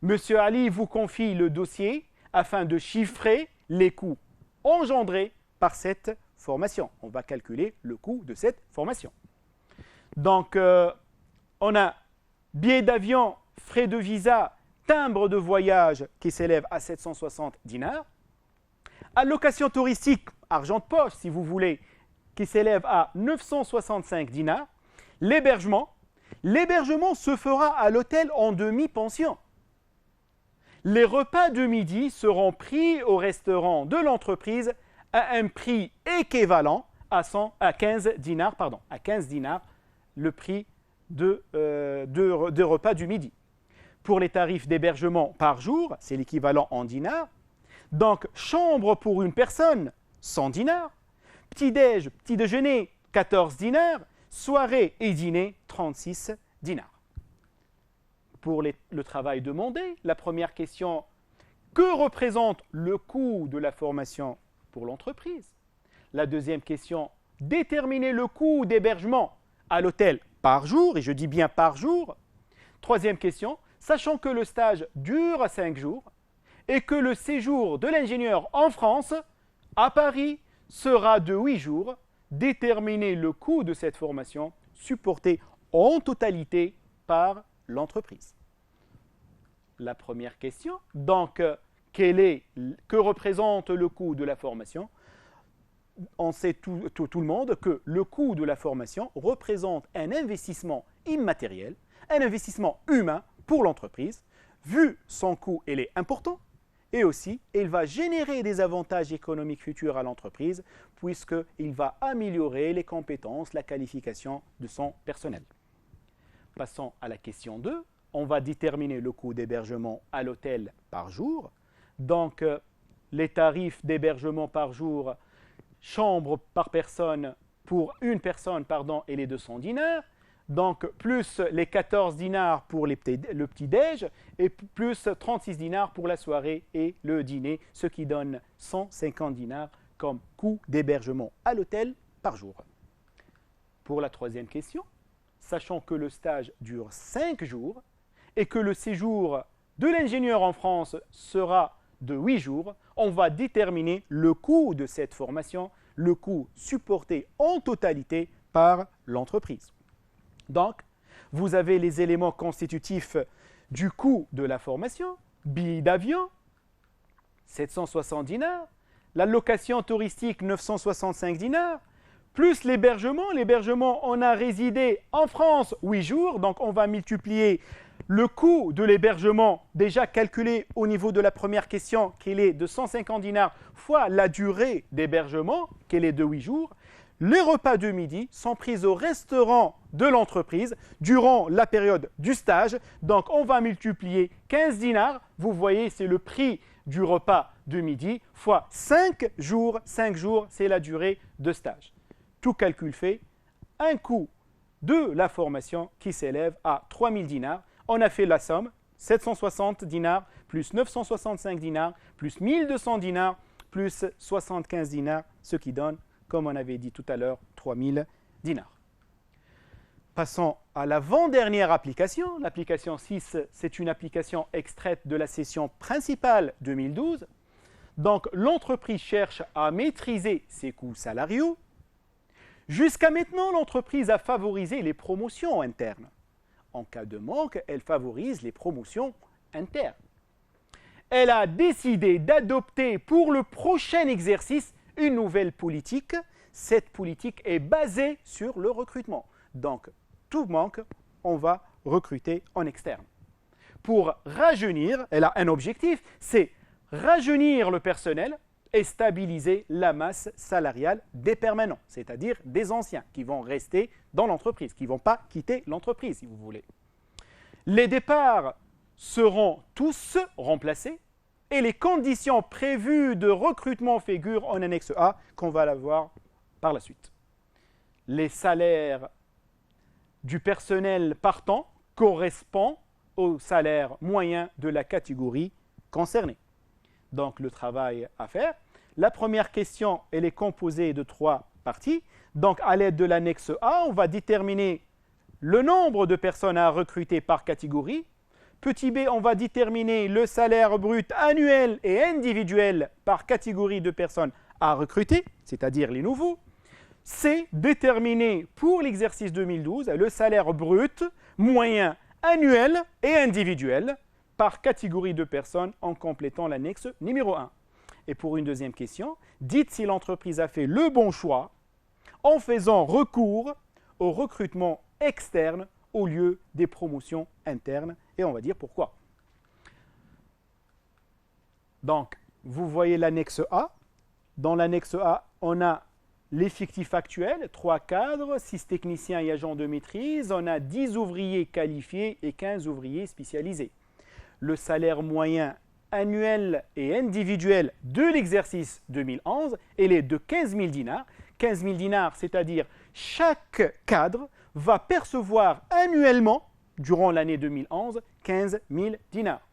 M. Ali vous confie le dossier afin de chiffrer les coûts engendrés par cette formation. On va calculer le coût de cette formation. Donc, on a billets d'avion, frais de visa, timbre de voyage qui s'élève à 760 dinars, allocation touristique, argent de poche si vous voulez, qui s'élève à 965 dinars, l'hébergement se fera à l'hôtel en demi-pension. Les repas de midi seront pris au restaurant de l'entreprise à un prix équivalent à 15 dinars, le prix de repas du midi. Pour les tarifs d'hébergement par jour, c'est l'équivalent en dinars. Donc, chambre pour une personne, 100 dinars. Petit déjeuner, 14 dinars. Soirée et dîner, 36 dinars. Pour le travail demandé, la première question, que représente le coût de la formation pour l'entreprise? La deuxième question, déterminer le coût d'hébergement à l'hôtel par jour, et je dis bien par jour. Troisième question, sachant que le stage dure 5 jours et que le séjour de l'ingénieur en France, à Paris, sera de 8 jours, déterminer le coût de cette formation supporté en totalité par l'entreprise. La première question, donc, que représente le coût de la formation? On sait tout le monde que le coût de la formation représente un investissement immatériel, un investissement humain pour l'entreprise. Vu son coût, il est important et aussi, il va générer des avantages économiques futurs à l'entreprise puisqu'il va améliorer les compétences, la qualification de son personnel. Passons à la question 2. On va déterminer le coût d'hébergement à l'hôtel par jour. Donc, les tarifs d'hébergement par jour, chambre par personne, pour une personne, et les 200 dinars. Donc, plus les 14 dinars pour le petit-déj et plus 36 dinars pour la soirée et le dîner, ce qui donne 150 dinars comme coût d'hébergement à l'hôtel par jour. Pour la troisième question, sachant que le stage dure 5 jours et que le séjour de l'ingénieur en France sera de 8 jours, on va déterminer le coût de cette formation, le coût supporté en totalité par l'entreprise. Donc, vous avez les éléments constitutifs du coût de la formation, billets d'avion, 760 dinars, la location touristique, 965 dinars, plus l'hébergement. L'hébergement, on a résidé en France 8 jours, donc on va multiplier le coût de l'hébergement, déjà calculé au niveau de la première question, qui est de 150 dinars, fois la durée d'hébergement, qui est de 8 jours. Les repas de midi sont pris au restaurant de l'entreprise durant la période du stage. Donc, on va multiplier 15 dinars. Vous voyez, c'est le prix du repas de midi fois 5 jours. 5 jours, c'est la durée de stage. Tout calcul fait, un coût de la formation qui s'élève à 3000 dinars. On a fait la somme, 760 dinars plus 965 dinars plus 1200 dinars plus 75 dinars, ce qui donne, comme on avait dit tout à l'heure, 3000 dinars. Passons à l'avant-dernière application. L'application 6, c'est une application extraite de la session principale 2012. Donc, l'entreprise cherche à maîtriser ses coûts salariaux. Jusqu'à maintenant, l'entreprise a favorisé les promotions internes. En cas de manque, elle favorise les promotions internes. Elle a décidé d'adopter pour le prochain exercice une nouvelle politique. Cette politique est basée sur le recrutement. Donc, tout manque, on va recruter en externe. Pour rajeunir, elle a un objectif, c'est rajeunir le personnel et stabiliser la masse salariale des permanents, c'est-à-dire des anciens qui vont rester dans l'entreprise, qui ne vont pas quitter l'entreprise, si vous voulez. Les départs seront tous remplacés et les conditions prévues de recrutement figurent en annexe A, qu'on va la voir par la suite. Les salaires du personnel partant correspondent au salaire moyen de la catégorie concernée. Donc, le travail à faire. La première question, elle est composée de 3 parties. Donc, à l'aide de l'annexe A, on va déterminer le nombre de personnes à recruter par catégorie. Petit b, on va déterminer le salaire brut annuel et individuel par catégorie de personnes à recruter, c'est-à-dire les nouveaux. C, déterminer pour l'exercice 2012 le salaire brut moyen annuel et individuel par catégorie de personnes en complétant l'annexe numéro 1. Et pour une deuxième question, dites si l'entreprise a fait le bon choix en faisant recours au recrutement externe au lieu des promotions internes. Et on va dire pourquoi. Donc, vous voyez l'annexe A. Dans l'annexe A, on a l'effectif actuel, 3 cadres, 6 techniciens et agents de maîtrise. On a 10 ouvriers qualifiés et 15 ouvriers spécialisés. Le salaire moyen annuel et individuel de l'exercice 2011, elle est de 15 000 dinars. 15 000 dinars, c'est-à-dire chaque cadre va percevoir annuellement, durant l'année 2011, 15 000 dinars.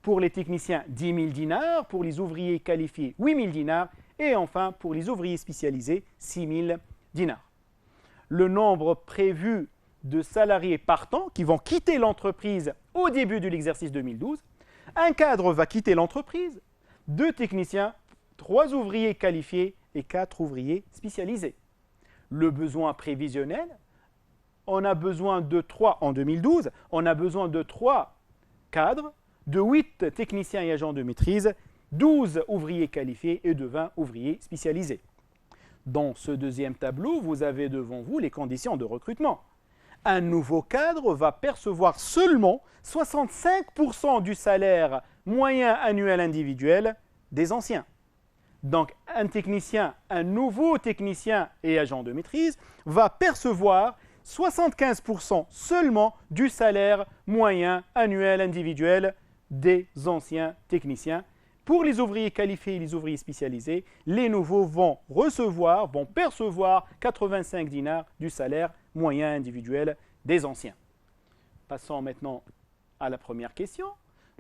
Pour les techniciens, 10 000 dinars. Pour les ouvriers qualifiés, 8 000 dinars. Et enfin, pour les ouvriers spécialisés, 6 000 dinars. Le nombre prévu de salariés partants qui vont quitter l'entreprise au début de l'exercice 2012. Un cadre va quitter l'entreprise, 2 techniciens, 3 ouvriers qualifiés et 4 ouvriers spécialisés. Le besoin prévisionnel, on a besoin de 3 en 2012, on a besoin de 3 cadres, de 8 techniciens et agents de maîtrise, 12 ouvriers qualifiés et de 20 ouvriers spécialisés. Dans ce deuxième tableau, vous avez devant vous les conditions de recrutement. Un nouveau cadre va percevoir seulement 65% du salaire moyen annuel individuel des anciens. Donc, un nouveau technicien et agent de maîtrise va percevoir 75% seulement du salaire moyen annuel individuel des anciens techniciens. Pour les ouvriers qualifiés et les ouvriers spécialisés, les nouveaux vont percevoir 85 dinars du salaire moyen individuel des anciens. Passons maintenant à la première question,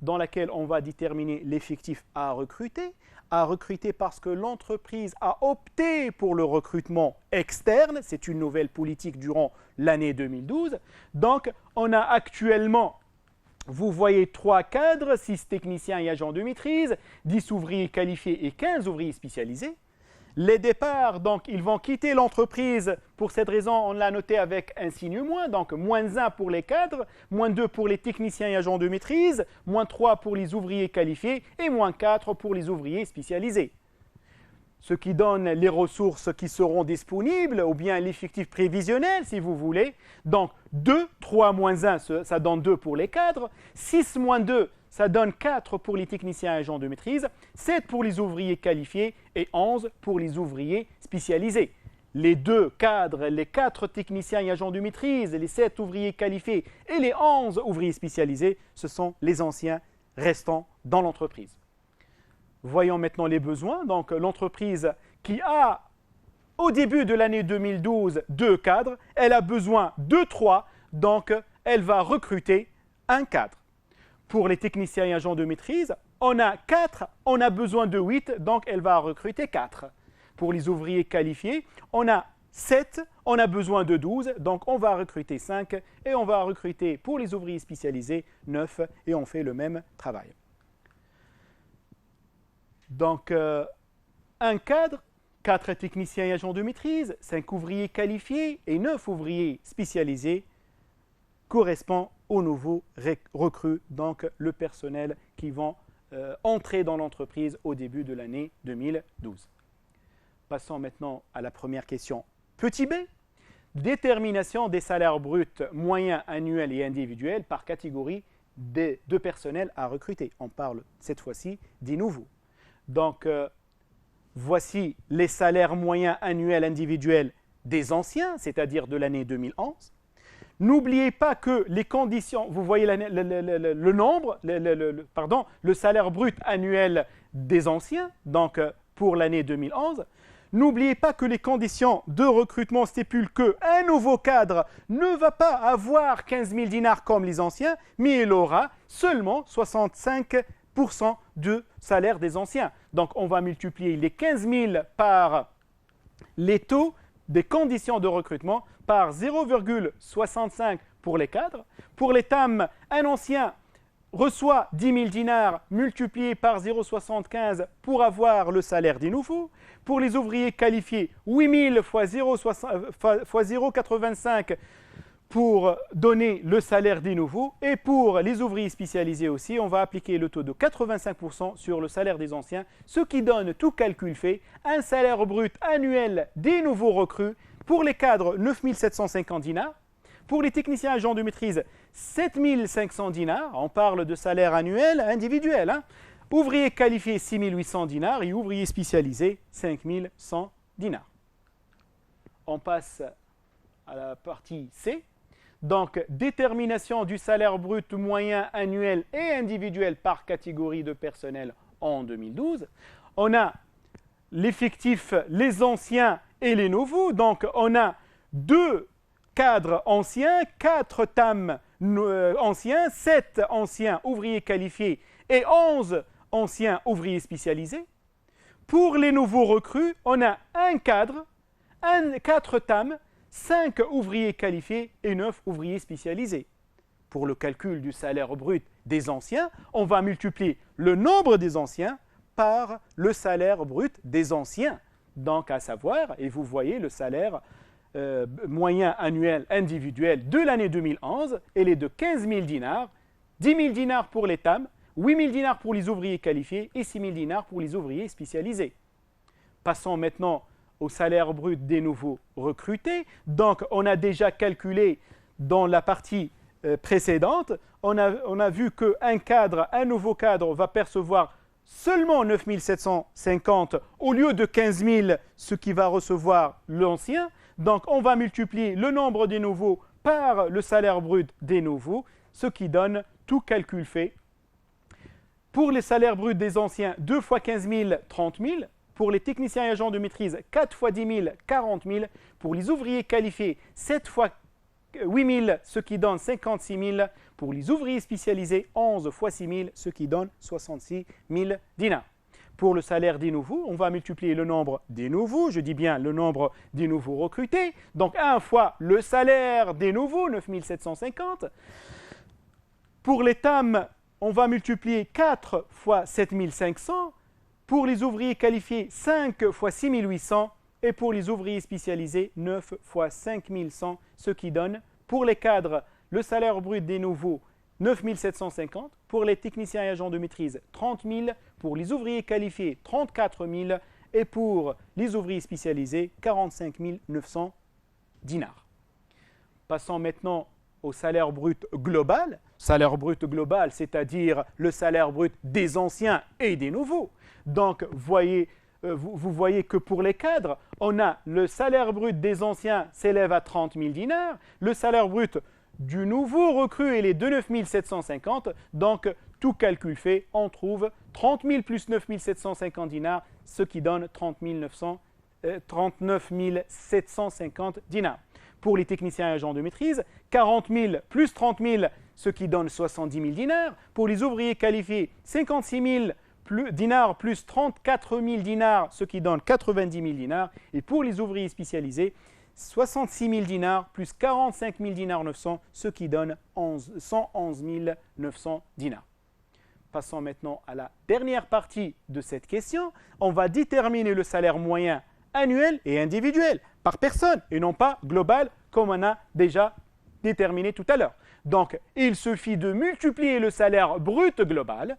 dans laquelle on va déterminer l'effectif à recruter. À recruter parce que l'entreprise a opté pour le recrutement externe. C'est une nouvelle politique durant l'année 2012. Donc, on a actuellement, vous voyez, 3 cadres, 6 techniciens et agents de maîtrise, 10 ouvriers qualifiés et 15 ouvriers spécialisés. Les départs, donc, ils vont quitter l'entreprise. Pour cette raison, on l'a noté avec un signe moins. Donc, moins 1 pour les cadres, moins 2 pour les techniciens et agents de maîtrise, moins 3 pour les ouvriers qualifiés et moins 4 pour les ouvriers spécialisés. Ce qui donne les ressources qui seront disponibles, ou bien l'effectif prévisionnel, si vous voulez. Donc, 2, 3 moins 1, ça donne 2 pour les cadres. 6 moins 2, ça donne 4 pour les techniciens et agents de maîtrise. 7 pour les ouvriers qualifiés et 11 pour les ouvriers spécialisés. Les 2 cadres, les 4 techniciens et agents de maîtrise, les 7 ouvriers qualifiés et les 11 ouvriers spécialisés, ce sont les anciens restants dans l'entreprise. Voyons maintenant les besoins. Donc, l'entreprise qui a, au début de l'année 2012, 2 cadres, elle a besoin de 3, donc elle va recruter un cadre. Pour les techniciens et agents de maîtrise, on a 4, on a besoin de 8, donc elle va recruter 4. Pour les ouvriers qualifiés, on a 7, on a besoin de 12, donc on va recruter 5, et on va recruter pour les ouvriers spécialisés 9, et on fait le même travail. Donc, un cadre, 4 techniciens et agents de maîtrise, 5 ouvriers qualifiés et 9 ouvriers spécialisés correspond aux nouveaux recrues, donc le personnel qui vont entrer dans l'entreprise au début de l'année 2012. Passons maintenant à la première question. Petit b, détermination des salaires bruts moyens annuels et individuels par catégorie de personnel à recruter. On parle cette fois-ci des nouveaux. Donc, voici les salaires moyens annuels individuels des anciens, c'est-à-dire de l'année 2011. N'oubliez pas que les conditions, vous voyez le nombre, le salaire brut annuel des anciens, donc pour l'année 2011. N'oubliez pas que les conditions de recrutement stipulent qu'un nouveau cadre ne va pas avoir 15 000 dinars comme les anciens, mais il aura seulement 65% de salaire des anciens. Donc, on va multiplier les 15 000 par les taux des conditions de recrutement par 0,65 pour les cadres. Pour les TAM, un ancien reçoit 10 000 dinars multiplié par 0,75 pour avoir le salaire des nouveaux. Pour les ouvriers qualifiés, 8 000 fois 0,85 pour donner le salaire des nouveaux. Et pour les ouvriers spécialisés aussi, on va appliquer le taux de 85% sur le salaire des anciens, ce qui donne, tout calcul fait, un salaire brut annuel des nouveaux recrues. Pour les cadres, 9 750 dinars. Pour les techniciens agents de maîtrise, 7 500 dinars. On parle de salaire annuel individuel. Ouvriers qualifiés, 6 800 dinars. Et ouvriers spécialisés, 5 100 dinars. On passe à la partie C. Donc, détermination du salaire brut moyen annuel et individuel par catégorie de personnel en 2012. On a l'effectif, les anciens et les nouveaux. Donc, on a 2 cadres anciens, 4 TAM anciens, 7 anciens ouvriers qualifiés et 11 anciens ouvriers spécialisés. Pour les nouveaux recrues, on a un cadre, 4 TAM, 5 ouvriers qualifiés et 9 ouvriers spécialisés. Pour le calcul du salaire brut des anciens, on va multiplier le nombre des anciens par le salaire brut des anciens. Donc, à savoir, et vous voyez le salaire moyen annuel individuel de l'année 2011, il est de 15 000 dinars, 10 000 dinars pour les TAM, 8 000 dinars pour les ouvriers qualifiés et 6 000 dinars pour les ouvriers spécialisés. Passons maintenant au salaire brut des nouveaux recrutés. Donc, on a déjà calculé dans la partie précédente, on a vu qu'un cadre, un nouveau cadre va percevoir seulement 9 750 au lieu de 15 000, ce qui va recevoir l'ancien. Donc, on va multiplier le nombre des nouveaux par le salaire brut des nouveaux, ce qui donne, tout calcul fait. Pour les salaires bruts des anciens, 2 fois 15 000, 30 000. Pour les techniciens et agents de maîtrise, 4 fois 10 000, 40 000. Pour les ouvriers qualifiés, 7 fois 8 000, ce qui donne 56 000. Pour les ouvriers spécialisés, 11 fois 6 000, ce qui donne 66 000 dinars. Pour le salaire des nouveaux, on va multiplier le nombre des nouveaux, je dis bien le nombre des nouveaux recrutés. Donc 1 fois le salaire des nouveaux, 9 750. Pour les TAM, on va multiplier 4 fois 7 500. Pour les ouvriers qualifiés, 5 fois 6 800. Et pour les ouvriers spécialisés, 9 fois 5 100, ce qui donne, pour les cadres, le salaire brut des nouveaux, 9 750. Pour les techniciens et agents de maîtrise, 30 000. Pour les ouvriers qualifiés, 34 000. Et pour les ouvriers spécialisés, 45 900 dinars. Passons maintenant au salaire brut global. Salaire brut global, c'est-à-dire le salaire brut des anciens et des nouveaux. Donc, vous voyez que pour les cadres, on a le salaire brut des anciens s'élève à 30 000 dinars. Le salaire brut du nouveau recrue, il est de 9 750. Donc, tout calcul fait, on trouve 30 000 plus 9 750 dinars, ce qui donne 39 750 dinars. Pour les techniciens et agents de maîtrise, 40 000 plus 30 000, ce qui donne 70 000 dinars. Pour les ouvriers qualifiés, 56 000 dinars plus 34 000 dinars, ce qui donne 90 000 dinars. Et pour les ouvriers spécialisés, 66 000 dinars plus 45 000 dinars 900, ce qui donne 111 900 dinars. Passons maintenant à la dernière partie de cette question. On va déterminer le salaire moyen annuel et individuel par personne et non pas global comme on a déjà déterminé tout à l'heure. Donc, il suffit de multiplier le salaire brut global,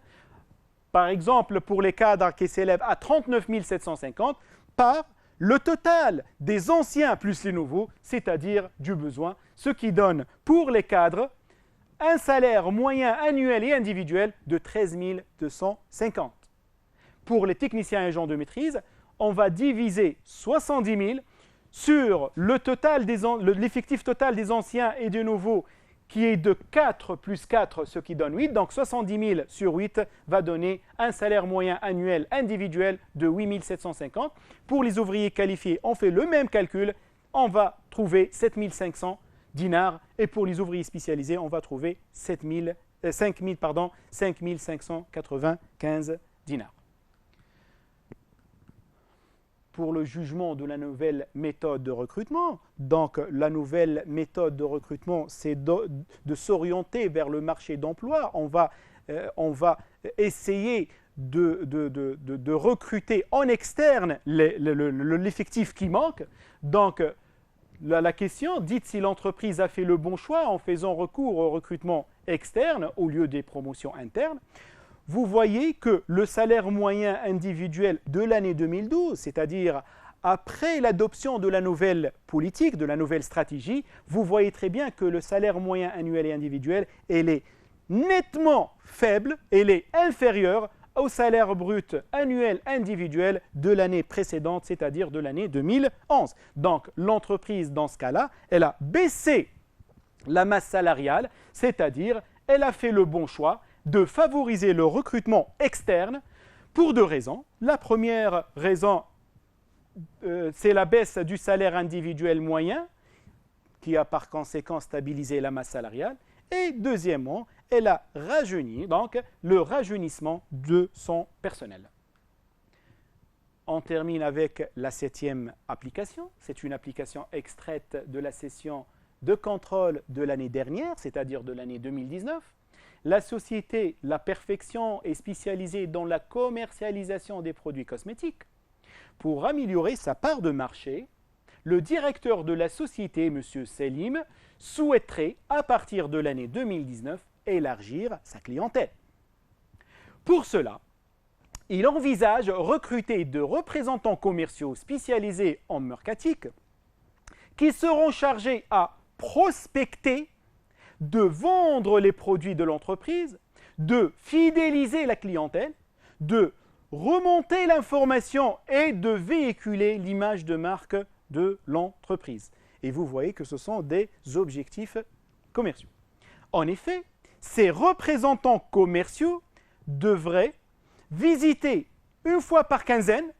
par exemple pour les cadres qui s'élèvent à 39 750, par le total des anciens plus les nouveaux, c'est-à-dire du besoin, ce qui donne pour les cadres un salaire moyen annuel et individuel de 13 250. Pour les techniciens et agents de maîtrise, on va diviser 70 000 sur l'effectif total des anciens et des nouveaux qui est de 4 plus 4, ce qui donne 8. Donc 70 000 sur 8 va donner un salaire moyen annuel individuel de 8 750. Pour les ouvriers qualifiés, on fait le même calcul, on va trouver 7 500 dinars. Et pour les ouvriers spécialisés, on va trouver 5 595 dinars. Pour le jugement de la nouvelle méthode de recrutement. Donc, la nouvelle méthode de recrutement, c'est de s'orienter vers le marché d'emploi. On va essayer de recruter en externe l'effectif qui manque. Donc, la question, dites si l'entreprise a fait le bon choix en faisant recours au recrutement externe au lieu des promotions internes. Vous voyez que le salaire moyen individuel de l'année 2012, c'est-à-dire après l'adoption de la nouvelle politique, de la nouvelle stratégie, vous voyez très bien que le salaire moyen annuel et individuel, il est nettement faible, il est inférieur au salaire brut annuel individuel de l'année précédente, c'est-à-dire de l'année 2011. Donc, l'entreprise, dans ce cas-là, elle a baissé la masse salariale, c'est-à-dire elle a fait le bon choix de favoriser le recrutement externe pour deux raisons. La première raison, c'est la baisse du salaire individuel moyen qui a par conséquent stabilisé la masse salariale. Et deuxièmement, elle a rajeuni, donc le rajeunissement de son personnel. On termine avec la 7e application. C'est une application extraite de la session de contrôle de l'année dernière, c'est-à-dire de l'année 2019. La société La Perfection est spécialisée dans la commercialisation des produits cosmétiques. Pour améliorer sa part de marché, le directeur de la société, M. Selim, souhaiterait, à partir de l'année 2019, élargir sa clientèle. Pour cela, il envisage recruter de représentants commerciaux spécialisés en marketing qui seront chargés à prospecter, de vendre les produits de l'entreprise, de fidéliser la clientèle, de remonter l'information et de véhiculer l'image de marque de l'entreprise. Et vous voyez que ce sont des objectifs commerciaux. En effet, ces représentants commerciaux devraient visiter une fois par quinzaine,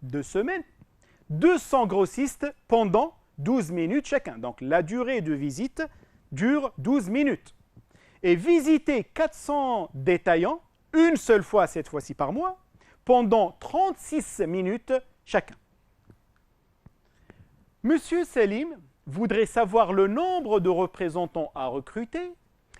2 semaines, 200 grossistes pendant 12 minutes chacun. Donc la durée de visite dure 12 minutes. Et visiter 400 détaillants, une seule fois cette fois-ci par mois, pendant 36 minutes chacun. Monsieur Selim voudrait savoir le nombre de représentants à recruter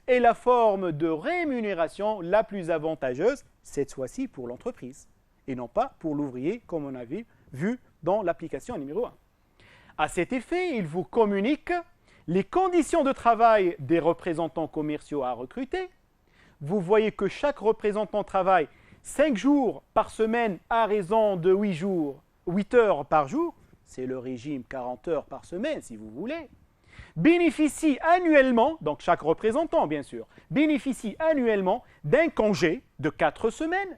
et la forme de rémunération la plus avantageuse, cette fois-ci pour l'entreprise. et non pas pour l'ouvrier, comme on avait vu dans l'application numéro 1. À cet effet, il vous communique les conditions de travail des représentants commerciaux à recruter. Vous voyez que chaque représentant travaille 5 jours par semaine à raison de 8 heures par jour. C'est le régime 40 heures par semaine, si vous voulez. Bénéficie annuellement, donc chaque représentant bien sûr, bénéficie annuellement d'un congé de 4 semaines.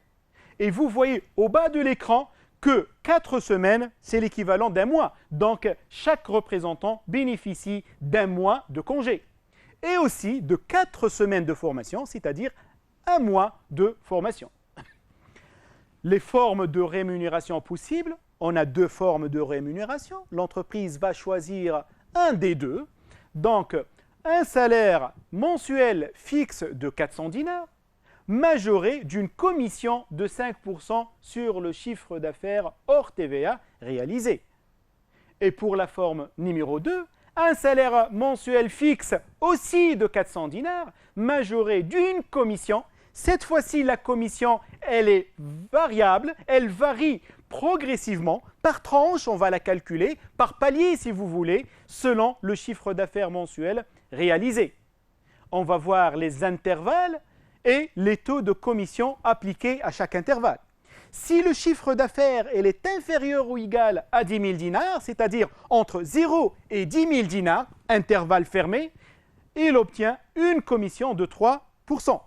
Et vous voyez au bas de l'écran que 4 semaines, c'est l'équivalent d'un mois. Donc chaque représentant bénéficie d'un mois de congé. Et aussi de 4 semaines de formation, c'est-à-dire un mois de formation. Les formes de rémunération possibles, on a 2 formes de rémunération. L'entreprise va choisir un des deux. Donc, un salaire mensuel fixe de 400 dinars, majoré d'une commission de 5% sur le chiffre d'affaires hors TVA réalisé. Et pour la forme numéro 2, un salaire mensuel fixe aussi de 400 dinars, majoré d'une commission. Cette fois-ci, la commission, elle est variable, elle varie progressivement. Par tranche, on va la calculer, par palier si vous voulez, selon le chiffre d'affaires mensuel réalisé. On va voir les intervalles et les taux de commission appliqués à chaque intervalle. Si le chiffre d'affaires est inférieur ou égal à 10 000 dinars, c'est-à-dire entre 0 et 10 000 dinars, intervalle fermé, il obtient une commission de 3%.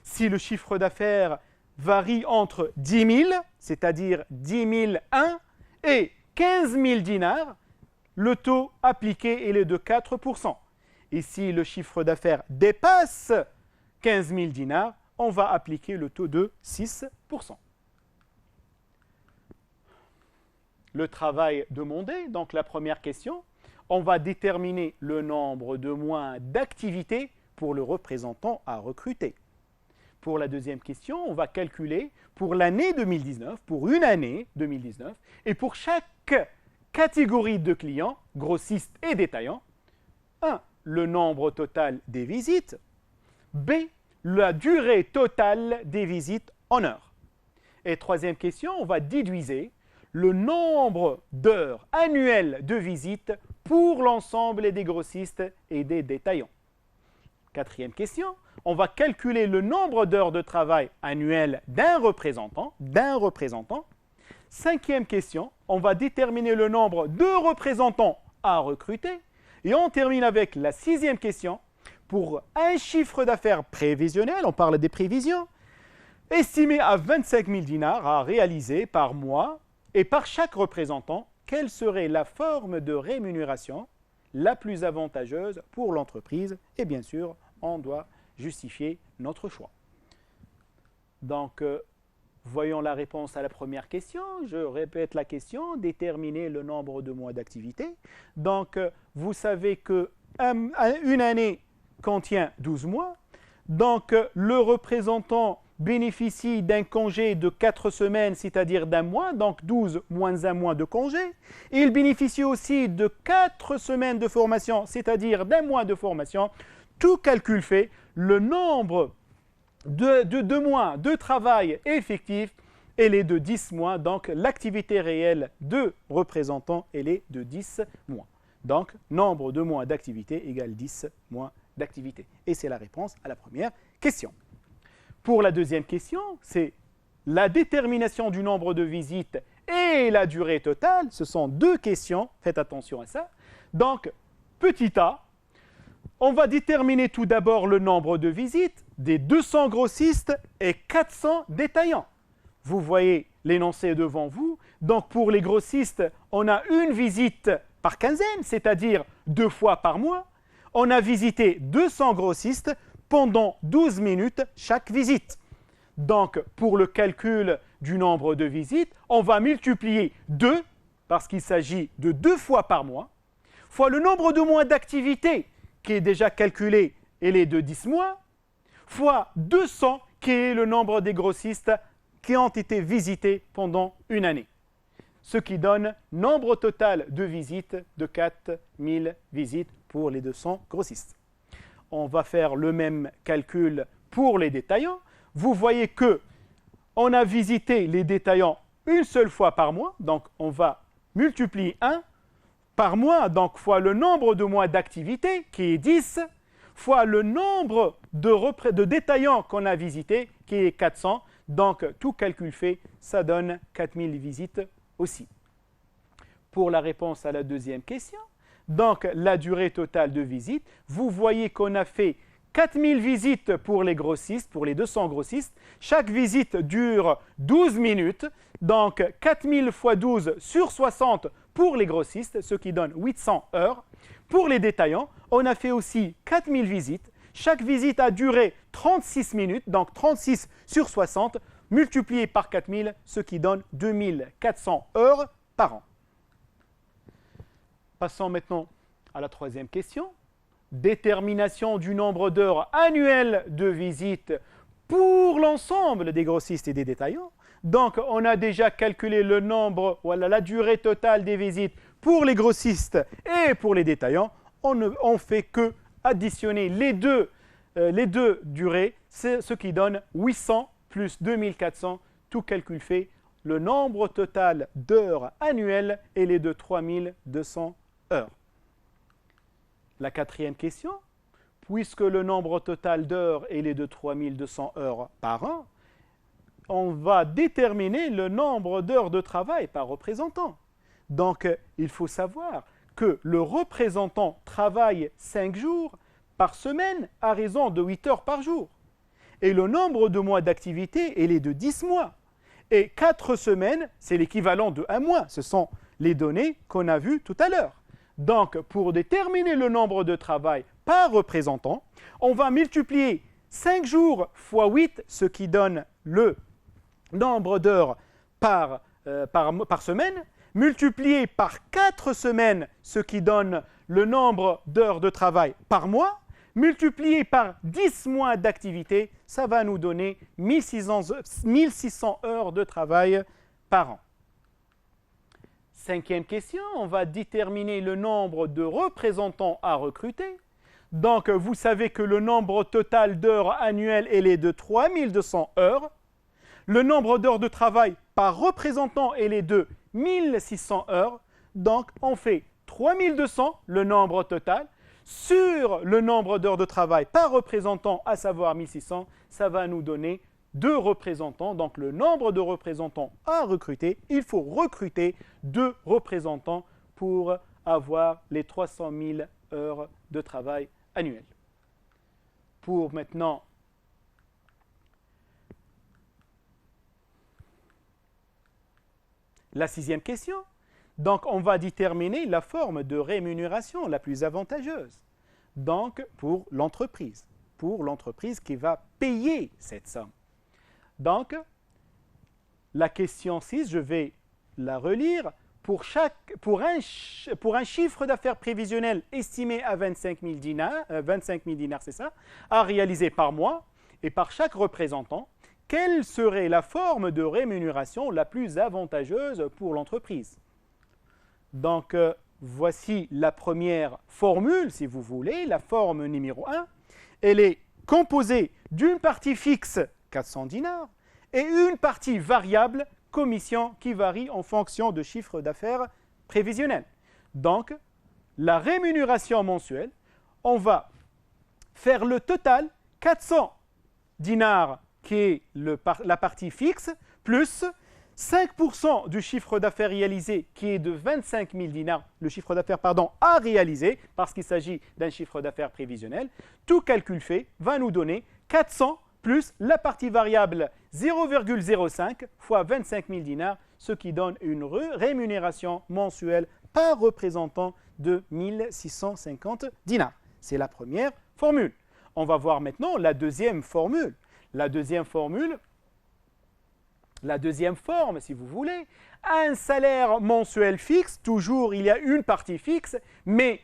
Si le chiffre d'affaires varie entre 10 000, c'est-à-dire 10 001 et 15 000 dinars, le taux appliqué est de 4%. Et si le chiffre d'affaires dépasse 15 000 dinars, on va appliquer le taux de 6%. Le travail demandé, donc la première question, on va déterminer le nombre de mois d'activité pour le représentant à recruter. Pour la deuxième question, on va calculer pour l'année 2019, pour une année 2019, et pour chaque catégorie de clients, grossistes et détaillants, 1. Le nombre total des visites, B. La durée totale des visites en heures. Et troisième question, on va déduiser le nombre d'heures annuelles de visites pour l'ensemble des grossistes et des détaillants. Quatrième question, on va calculer le nombre d'heures de travail annuel d'un représentant. Cinquième question, on va déterminer le nombre de représentants à recruter. Et on termine avec la sixième question. Pour un chiffre d'affaires prévisionnel, on parle des prévisions, estimé à 25 000 dinars à réaliser par mois et par chaque représentant, quelle serait la forme de rémunération la plus avantageuse pour l'entreprise? Et bien sûr, on doit justifier notre choix. Donc, voyons la réponse à la première question. Je répète la question, déterminer le nombre de mois d'activité. Donc, vous savez qu'une année contient 12 mois. Donc, le représentant bénéficie d'un congé de 4 semaines, c'est-à-dire d'un mois, donc 12 moins un mois de congé. Il bénéficie aussi de 4 semaines de formation, c'est-à-dire d'un mois de formation. Tout calcul fait, le nombre de mois de travail effectif, elle est de 10 mois. Donc, l'activité réelle de représentant, elle est de 10 mois. Donc, nombre de mois d'activité égale 10 mois d'activité. Et c'est la réponse à la première question. Pour la deuxième question, c'est la détermination du nombre de visites et la durée totale. Ce sont deux questions, faites attention à ça. Donc, petit a, on va déterminer tout d'abord le nombre de visites des 200 grossistes et 400 détaillants. Vous voyez l'énoncé devant vous. Donc, pour les grossistes, on a une visite par quinzaine, c'est-à-dire 2 fois par mois. On a visité 200 grossistes pendant 12 minutes chaque visite. Donc, pour le calcul du nombre de visites, on va multiplier 2, parce qu'il s'agit de 2 fois par mois, fois le nombre de mois d'activité, qui est déjà calculé, elle est de 10 mois, fois 200, qui est le nombre des grossistes qui ont été visités pendant une année. Ce qui donne nombre total de visites de 4000 visites pour les 200 grossistes. On va faire le même calcul pour les détaillants. Vous voyez que on a visité les détaillants une seule fois par mois, donc on va multiplier 1 par mois, donc fois le nombre de mois d'activité, qui est 10, fois le nombre de détaillants qu'on a visités, qui est 400. Donc, tout calcul fait, ça donne 4000 visites aussi. Pour la réponse à la deuxième question, donc la durée totale de visite, vous voyez qu'on a fait 4000 visites pour les grossistes, pour les 200 grossistes. Chaque visite dure 12 minutes. Donc 4000 fois 12 sur 60 pour les grossistes, ce qui donne 800 heures. Pour les détaillants, on a fait aussi 4000 visites. Chaque visite a duré 36 minutes, donc 36 sur 60, multiplié par 4000, ce qui donne 2400 heures par an. Passons maintenant à la troisième question. Détermination du nombre d'heures annuelles de visite pour l'ensemble des grossistes et des détaillants. Donc, on a déjà calculé le nombre, voilà, la durée totale des visites pour les grossistes et pour les détaillants. On ne fait que additionner les deux durées, c'est ce qui donne 800 plus 2400, tout calcul fait. Le nombre total d'heures annuelles est de 3200 heures. La quatrième question, puisque le nombre total d'heures est de 3200 heures par an, on va déterminer le nombre d'heures de travail par représentant. Donc, il faut savoir que le représentant travaille 5 jours par semaine à raison de 8 heures par jour. Et le nombre de mois d'activité est de 10 mois. Et 4 semaines, c'est l'équivalent de 1 mois. Ce sont les données qu'on a vues tout à l'heure. Donc, pour déterminer le nombre de travail par représentant, on va multiplier 5 jours fois 8, ce qui donne le nombre d'heures par semaine, multiplié par 4 semaines, ce qui donne le nombre d'heures de travail par mois, multiplié par 10 mois d'activité, ça va nous donner 1600 heures de travail par an. Cinquième question, on va déterminer le nombre de représentants à recruter. Donc, vous savez que le nombre total d'heures annuelles est de 3200 heures. Le nombre d'heures de travail par représentant est de 1600 heures. Donc, on fait 3200, le nombre total, sur le nombre d'heures de travail par représentant, à savoir 1600, ça va nous donner 2 représentants. Donc, le nombre de représentants à recruter, il faut recruter 2 représentants pour avoir les 300 000 heures de travail annuelles. Pour maintenant la 6e question. Donc, on va déterminer la forme de rémunération la plus avantageuse. Donc, pour l'entreprise qui va payer cette somme. Donc, la question 6, je vais la relire. Pour un chiffre d'affaires prévisionnel estimé à 25 000 dinars, c'est ça, à réaliser par mois, et par chaque représentant, quelle serait la forme de rémunération la plus avantageuse pour l'entreprise? Donc, voici la première formule, si vous voulez, la forme numéro 1. Elle est composée d'une partie fixe, 400 dinars, et une partie variable, commission, qui varie en fonction de chiffre d'affaires prévisionnel. Donc, la rémunération mensuelle, on va faire le total, 400 dinars, qui est la partie fixe, plus 5% du chiffre d'affaires réalisé, qui est de 25 000 dinars, le chiffre d'affaires, à réaliser, parce qu'il s'agit d'un chiffre d'affaires prévisionnel. Tout calcul fait va nous donner 400 plus la partie variable 0,05 fois 25 000 dinars, ce qui donne une rémunération mensuelle par représentant de 1650 dinars. C'est la première formule. On va voir maintenant la deuxième formule. La deuxième forme, si vous voulez, un salaire mensuel fixe, toujours il y a une partie fixe, mais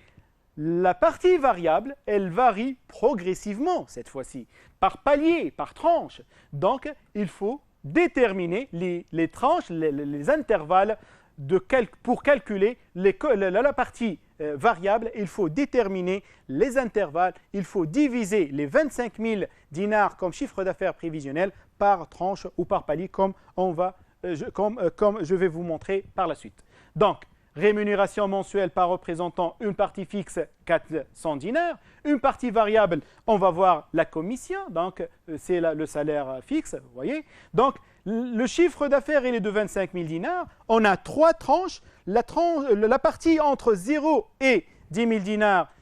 la partie variable, elle varie progressivement cette fois-ci, par palier, par tranche. Donc, il faut déterminer les tranches, les intervalles pour calculer la partie variable, il faut déterminer les intervalles, il faut diviser les 25 000 dinars comme chiffre d'affaires prévisionnel par tranche ou par palier comme je vais vous montrer par la suite. Donc, rémunération mensuelle par représentant, une partie fixe, 400 dinars. Une partie variable, on va voir la commission, donc c'est le salaire fixe, vous voyez. Donc, le chiffre d'affaires, il est de 25 000 dinars. On a 3 tranches. La partie entre 0 et 10 000 dinars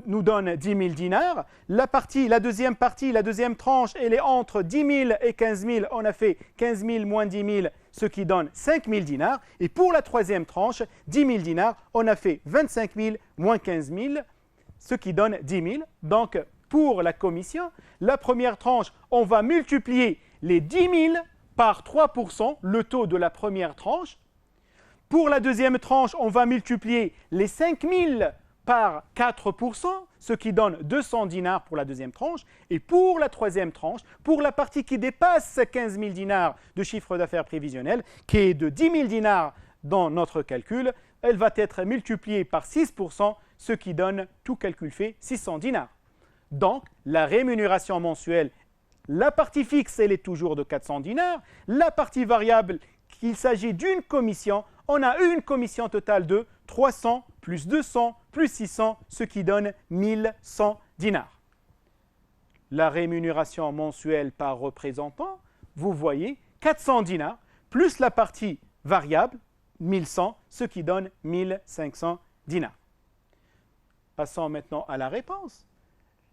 nous donne 10 000 dinars. La deuxième tranche, elle est entre 10 000 et 15 000. On a fait 15 000 moins 10 000, ce qui donne 5 000 dinars. Et pour la troisième tranche, 10 000 dinars, on a fait 25 000 moins 15 000, ce qui donne 10 000. Donc, pour la commission, la première tranche, on va multiplier les 10 000 par 3%, le taux de la première tranche. Pour la deuxième tranche, on va multiplier les 5 000 par 4%, ce qui donne 200 dinars pour la deuxième tranche. Et pour la troisième tranche, pour la partie qui dépasse 15 000 dinars de chiffre d'affaires prévisionnel, qui est de 10 000 dinars dans notre calcul, elle va être multipliée par 6%, ce qui donne, tout calcul fait, 600 dinars. Donc, la rémunération mensuelle, la partie fixe, elle est toujours de 400 dinars. La partie variable, qu'il s'agit d'une commission, on a une commission totale de 300 plus 200 plus 600, ce qui donne 1100 dinars. La rémunération mensuelle par représentant, vous voyez, 400 dinars, plus la partie variable, 1100, ce qui donne 1500 dinars. Passons maintenant à la réponse.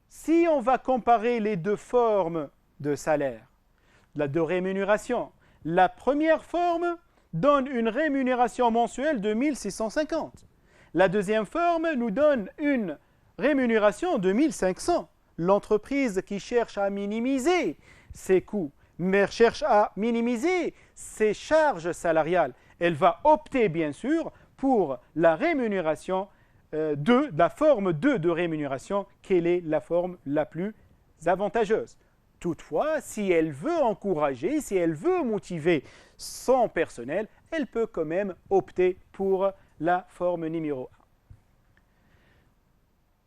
Si on va comparer les deux formes de salaire, de rémunération, la première forme donne une rémunération mensuelle de 1650. La deuxième forme nous donne une rémunération de 1500. L'entreprise qui cherche à minimiser ses coûts, mais cherche à minimiser ses charges salariales, elle va opter bien sûr pour la rémunération la forme 2 de rémunération, quelle est la forme la plus avantageuse. Toutefois, si elle veut encourager, si elle veut motiver son personnel, elle peut quand même opter pour la forme numéro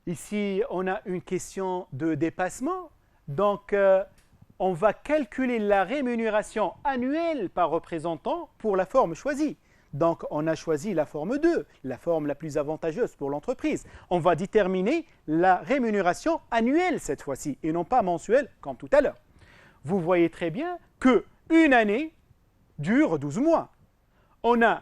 1. Ici, on a une question de dépassement. Donc, on va calculer la rémunération annuelle par représentant pour la forme choisie. Donc, on a choisi la forme 2, la forme la plus avantageuse pour l'entreprise. On va déterminer la rémunération annuelle cette fois-ci, et non pas mensuelle comme tout à l'heure. Vous voyez très bien qu'une année dure 12 mois. On a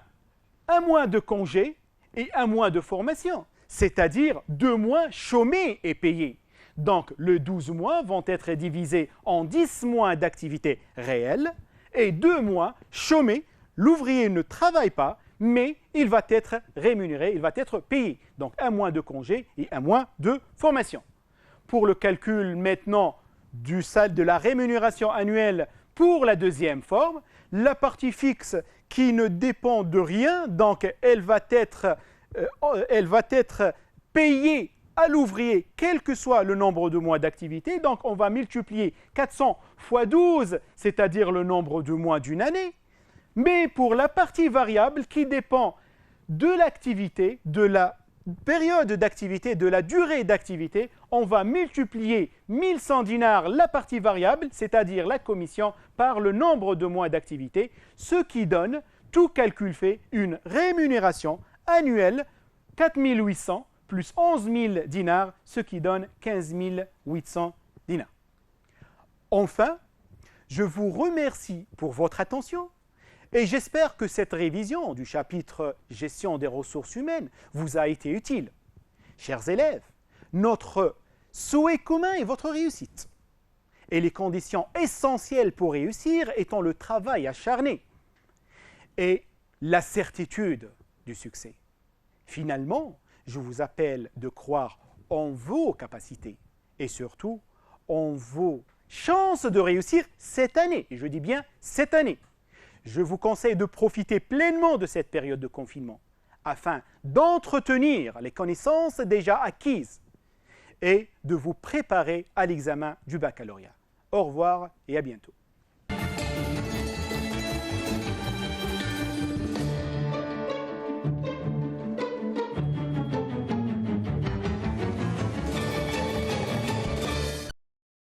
un mois de congé et un mois de formation, c'est-à-dire 2 mois chômés et payés. Donc, les 12 mois vont être divisés en 10 mois d'activité réelle et 2 mois chômés. L'ouvrier ne travaille pas, mais il va être rémunéré, il va être payé. Donc, un mois de congé et un mois de formation. Pour le calcul maintenant de la rémunération annuelle pour la deuxième forme, la partie fixe qui ne dépend de rien, donc elle va être payée à l'ouvrier, quel que soit le nombre de mois d'activité. Donc, on va multiplier 400 fois 12, c'est-à-dire le nombre de mois d'une année. Mais pour la partie variable qui dépend de l'activité, de la période d'activité, de la durée d'activité, on va multiplier 1100 dinars la partie variable, c'est-à-dire la commission, par le nombre de mois d'activité, ce qui donne, tout calcul fait, une rémunération annuelle 4 800 plus 11 000 dinars, ce qui donne 15 800 dinars. Enfin, je vous remercie pour votre attention. Et j'espère que cette révision du chapitre « Gestion des ressources humaines » vous a été utile. Chers élèves, notre souhait commun est votre réussite. Et les conditions essentielles pour réussir étant le travail acharné et la certitude du succès. Finalement, je vous appelle de croire en vos capacités et surtout en vos chances de réussir cette année. Et je dis bien cette année. Je vous conseille de profiter pleinement de cette période de confinement afin d'entretenir les connaissances déjà acquises et de vous préparer à l'examen du baccalauréat. Au revoir et à bientôt.